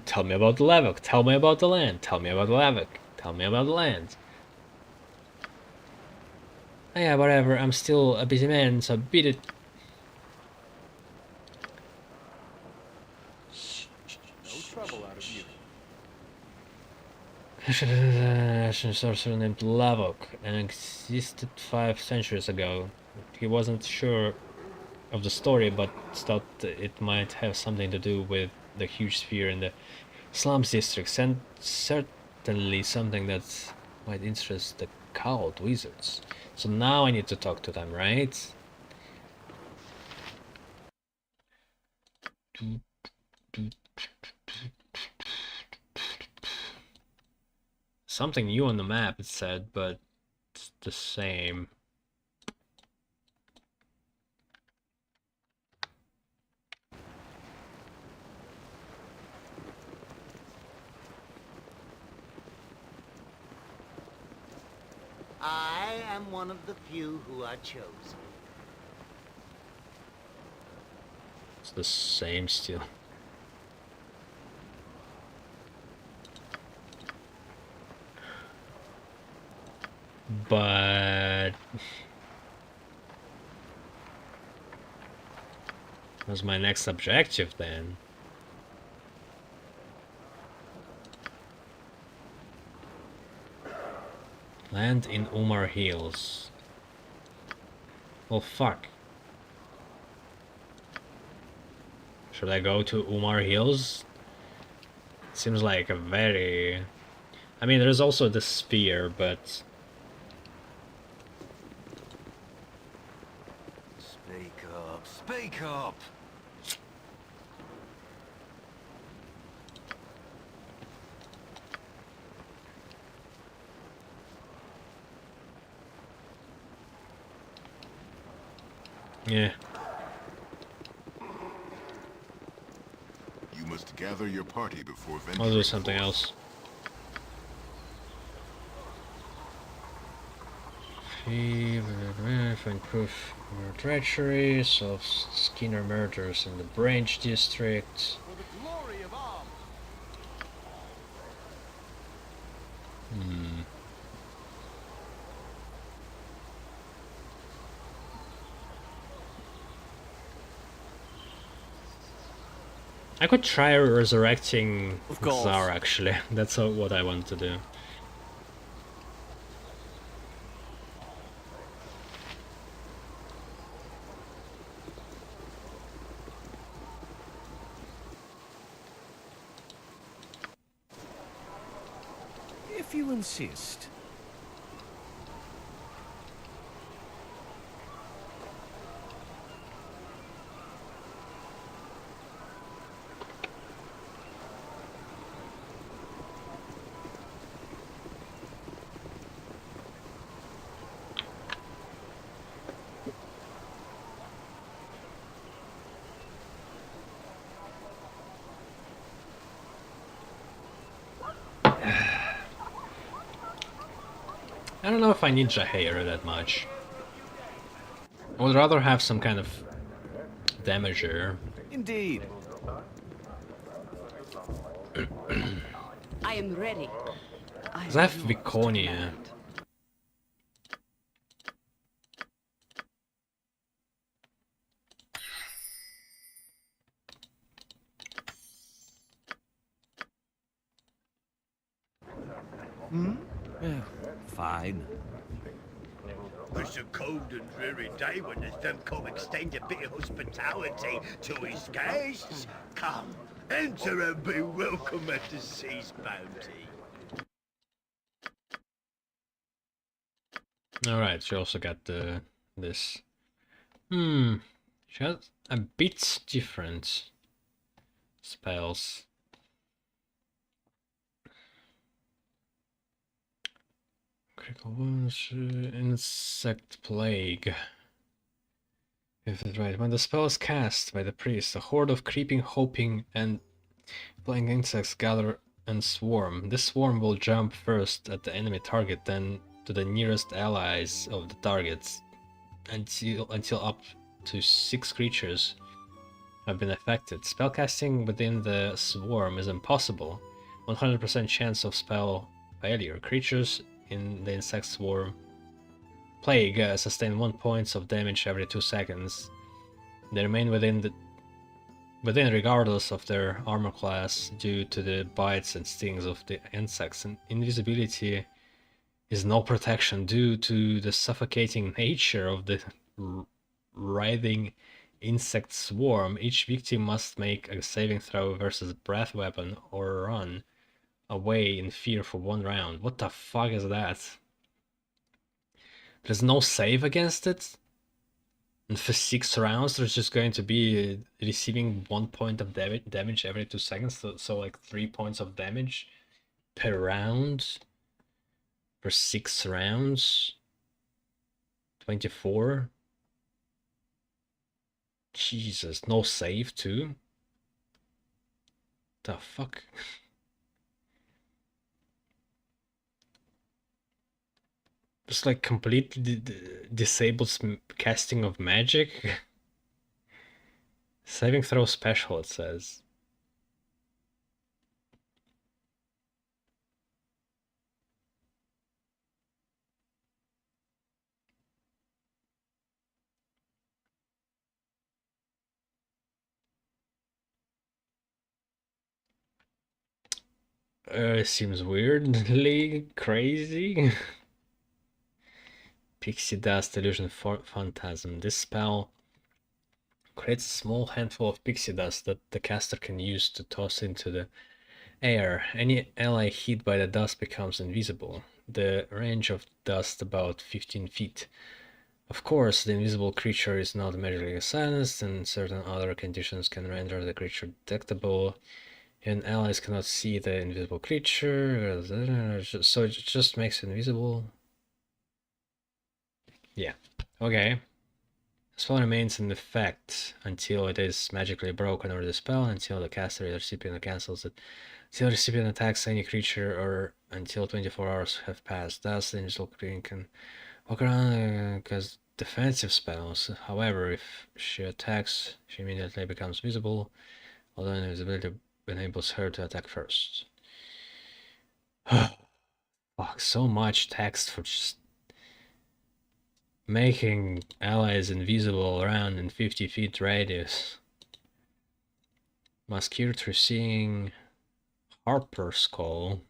Speaker 1: Tell me about the Lavok. Tell me about the land. Tell me about the Lavok. Tell me about the land. Oh, yeah, whatever. I'm still a busy man, so beat it.
Speaker 5: No trouble out of you.
Speaker 1: A sorcerer named Lavok and existed 5 centuries ago. He wasn't sure of the story, but thought it might have something to do with the huge sphere in the slums districts, and certainly something that might interest the cult wizards. So now I need to talk to them, right? Something new on the map, it said, but it's the same.
Speaker 11: I am one of the few who are chosen.
Speaker 1: It's the same still. But what's my next objective then? Land in Umar Hills. Well, fuck. Should I go to Umar Hills? Seems like a very... I mean, there's also the sphere, but...
Speaker 4: Speak up, speak up!
Speaker 1: Yeah.
Speaker 12: You must gather your party before venturing.
Speaker 1: I'll do something else. Find proof of treachery, solve Skinner murders in the Branch district.
Speaker 2: For the glory of arms.
Speaker 1: I could try resurrecting
Speaker 2: Of course.
Speaker 1: Xar actually. That's what I want to do.
Speaker 2: If you insist.
Speaker 1: I don't know if I need Jaheir that much. I would rather have some kind of damager.
Speaker 2: Indeed.
Speaker 6: I am ready.
Speaker 1: Because I have Viconia.
Speaker 2: Fine.
Speaker 3: It's a cold and dreary day when there's them come extend a bit of hospitality to his guests. Come, enter and be welcome at the sea's bounty.
Speaker 1: Alright, she also got this. She has a bit different spells. Critical wounds, insect plague. If it's right, when the spell is cast by the priest, a horde of creeping, hoping, and flying insects gather and swarm. This swarm will jump first at the enemy target, then to the nearest allies of the targets, until up to 6 creatures have been affected. Spellcasting within the swarm is impossible. 100% chance of spell failure. Creatures in the insect swarm plague sustain 1 point of damage every 2 seconds. They remain within regardless of their armor class due to the bites and stings of the insects, and invisibility is no protection due to the suffocating nature of the writhing insect swarm. Each victim must make a saving throw versus breath weapon or run away in fear for 1 round. What the fuck is that? There's no save against it? And for 6 rounds there's just going to be receiving 1 point of damage every 2 seconds, so like 3 points of damage per round for 6 rounds. 24. Jesus, no save too? The fuck? Just like completely disables casting of magic. Saving throw special, it says. Seems weirdly crazy. Pixie Dust Illusion Phantasm. This spell creates a small handful of pixie dust that the caster can use to toss into the air. Any ally hit by the dust becomes invisible. The range of dust about 15 feet. Of course, the invisible creature is not magically silenced, and certain other conditions can render the creature detectable. And allies cannot see the invisible creature, so it just makes it invisible. Yeah, okay. The spell remains in effect until it is magically broken or dispelled, until the caster or recipient cancels it, until the recipient attacks any creature, or until 24 hours have passed. Thus, the invisible creature can Walk around because defensive spells. However, if she attacks, she immediately becomes visible, although invisibility enables her to attack first. Fuck, so much text for just making allies invisible around in 50 feet radius. Masquer through seeing Harper's Call.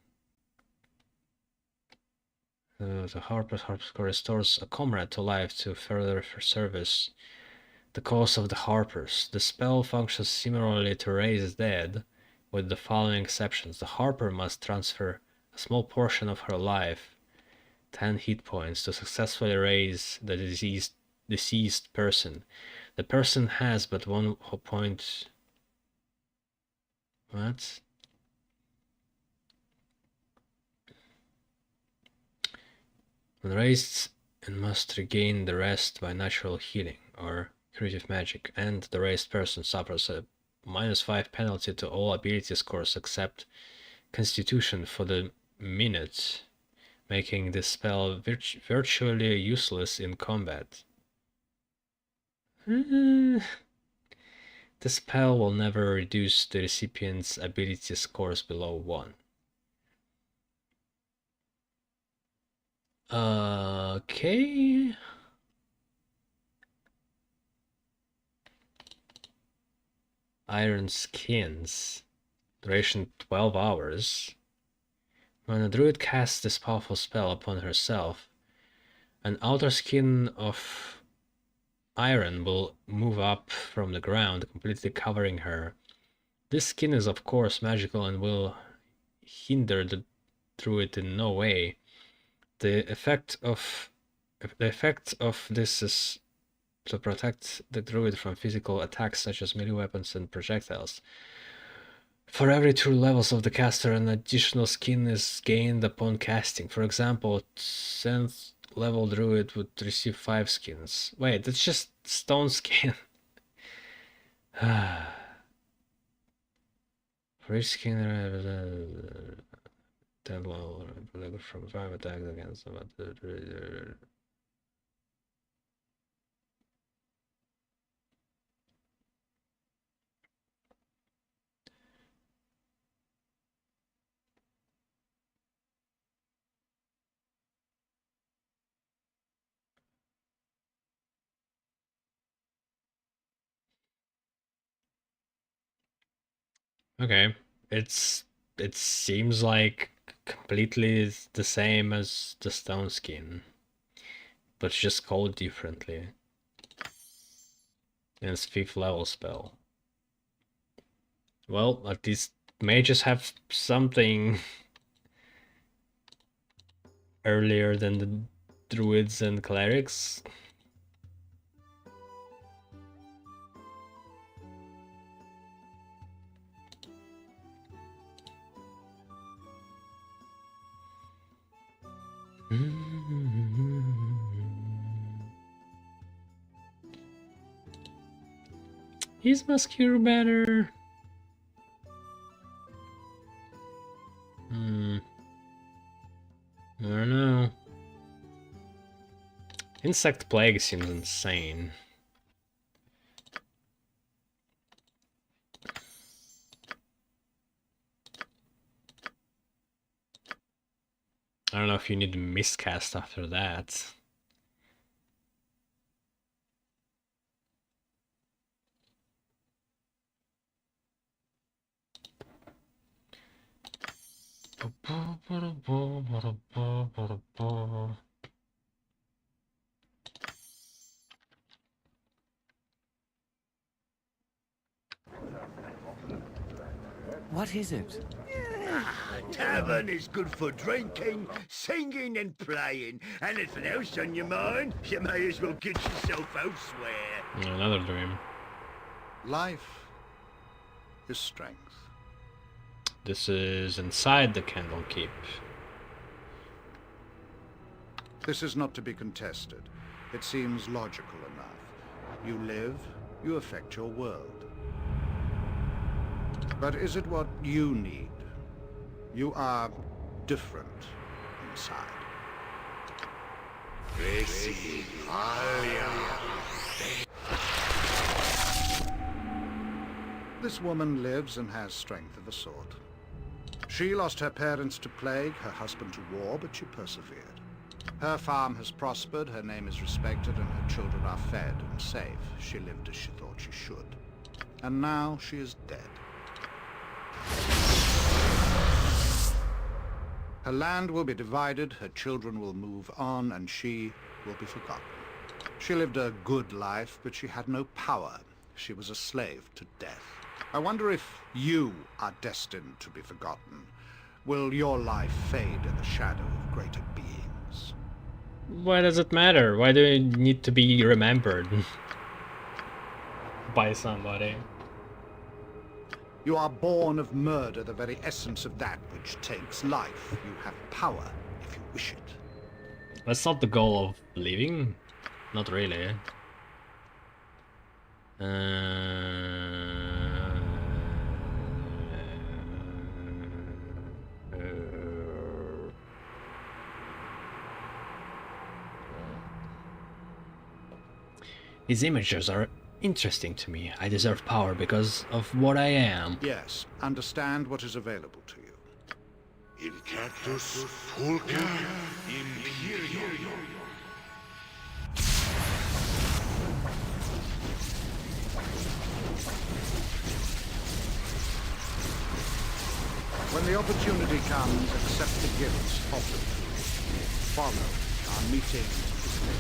Speaker 1: The Harper's Call restores a comrade to life to further service the cause of the Harpers. The spell functions similarly to Raise Dead, with the following exceptions. The Harper must transfer a small portion of her life, 10 hit points, to successfully raise the deceased person. The person has but 1 point. What? When raised, and must regain the rest by natural healing or creative magic, and the raised person suffers a -5 penalty to all ability scores except Constitution for the minute, making this spell virtually useless in combat. The spell will never reduce the recipient's ability scores below 1. Okay. Iron Skins. Duration 12 hours. When a druid casts this powerful spell upon herself, an outer skin of iron will move up from the ground, completely covering her. This skin is of course magical and will hinder the druid in no way. The effect of this is to protect the druid from physical attacks such as melee weapons and projectiles. For every 2 levels of the caster, an additional skin is gained upon casting. For example, 10th level druid would receive 5 skins. Wait, that's just stone skin. For each skin, 10 level from 5 attacks against them. Okay, it seems like completely the same as the stone skin, but it's just called differently. And it's 5th level spell. Well, at least mages have something earlier than the druids and clerics. Is Masquer better? I don't know. Insect Plague seems insane. I don't know if you need miscast after that.
Speaker 2: What is it?
Speaker 3: Tavern is good for drinking, singing and playing. Anything else on your mind, you may as well get yourself elsewhere.
Speaker 1: Another dream.
Speaker 12: Life is strength.
Speaker 1: This is inside the Candlekeep.
Speaker 12: This is not to be contested. It seems logical enough. You live, you affect your world. But is it what you need? You are different inside. This woman lives and has strength of a sort. She lost her parents to plague, her husband to war, but she persevered. Her farm has prospered, her name is respected, and her children are fed and safe. She lived as she thought she should. And now she is dead. Her land will be divided, her children will move on, and she will be forgotten. She lived a good life, but she had no power. She was a slave to death. I wonder if you are destined to be forgotten. Will your life fade in the shadow of greater beings?
Speaker 1: Why does it matter? Why do you need to be remembered by somebody?
Speaker 12: You are born of murder, the very essence of that which takes life. You have power if you wish it.
Speaker 1: That's not the goal of living. Not really. These images are interesting to me. I deserve power because of what I am.
Speaker 12: Yes, understand what is available to you.
Speaker 3: In cactus, pulca, imperium.
Speaker 12: When the opportunity comes, accept the gifts offered to you. Follow our meeting is near.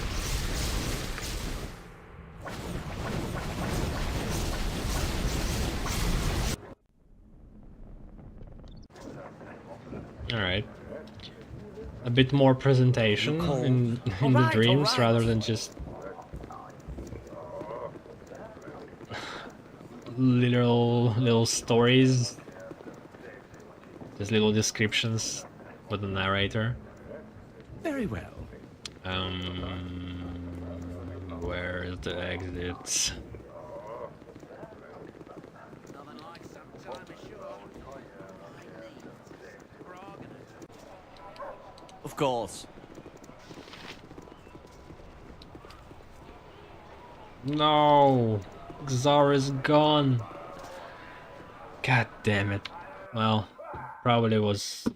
Speaker 1: Alright. A bit more presentation in the dreams rather than just little stories. Just little descriptions with the narrator.
Speaker 2: Very well.
Speaker 1: Where is the exits?
Speaker 2: Of course.
Speaker 1: No! Xar is gone! God damn it. Well, probably was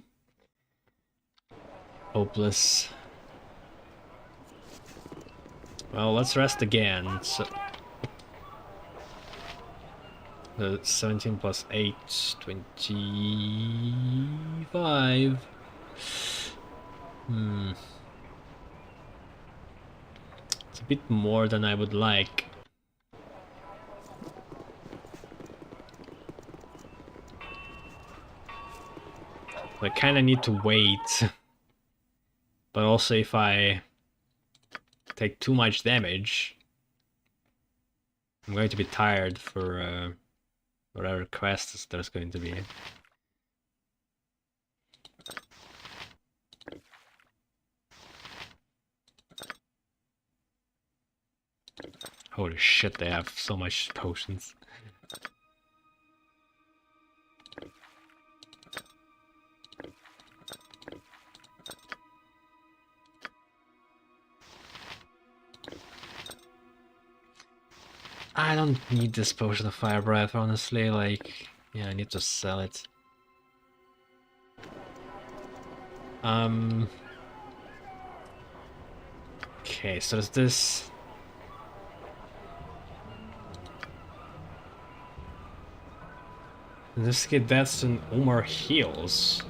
Speaker 1: hopeless. Well, let's rest again. So, 17 plus 8, 25. It's a bit more than I would like. I kind of need to wait. But also if I take too much damage, I'm going to be tired for whatever quests there's going to be. Holy shit, they have so much potions. I don't need this potion of fire breath, honestly. Like, yeah, I need to sell it. Okay, so is this... Investigate deaths in Umar Hills.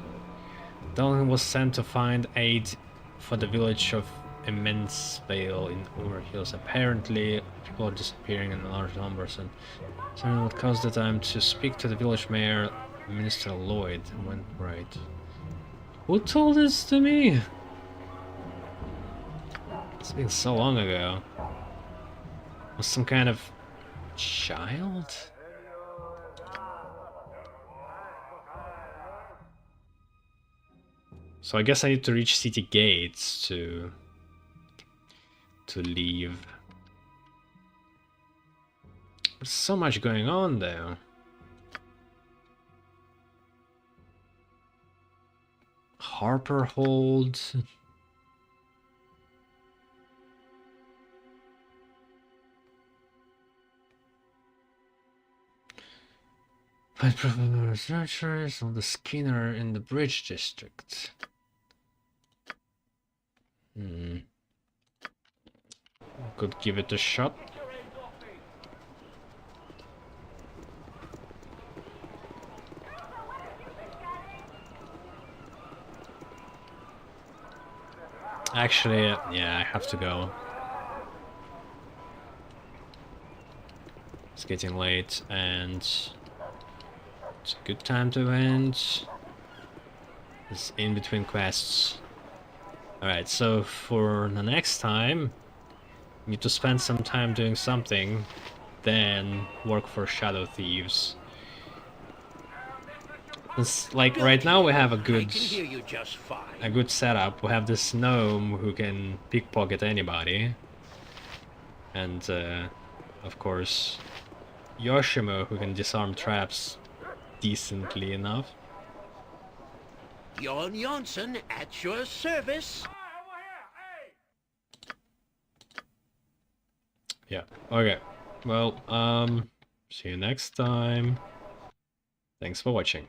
Speaker 1: Donald was sent to find aid for the village of Immense Vale in Umar Hills. Apparently, people are disappearing in large numbers, and someone would cause the time to speak to the village mayor, Minister Lloyd, and went right. Who told this to me? It's been so long ago. Was some kind of child? So I guess I need to reach city gates to leave. There's so much going on though. Harper Hold. Find probable researchers on the Skinner in the Bridge District. Could give it a shot. Actually, yeah, I have to go. It's getting late and it's a good time to end. It's in between quests. Alright, so for the next time, you need to spend some time doing something, then work for Shadow Thieves. It's like right now we have a good setup. We have this gnome who can pickpocket anybody, and of course Yoshimo who can disarm traps decently enough.
Speaker 3: Jon Jonsson at your service.
Speaker 1: Yeah. Okay. Well, see you next time. Thanks for watching.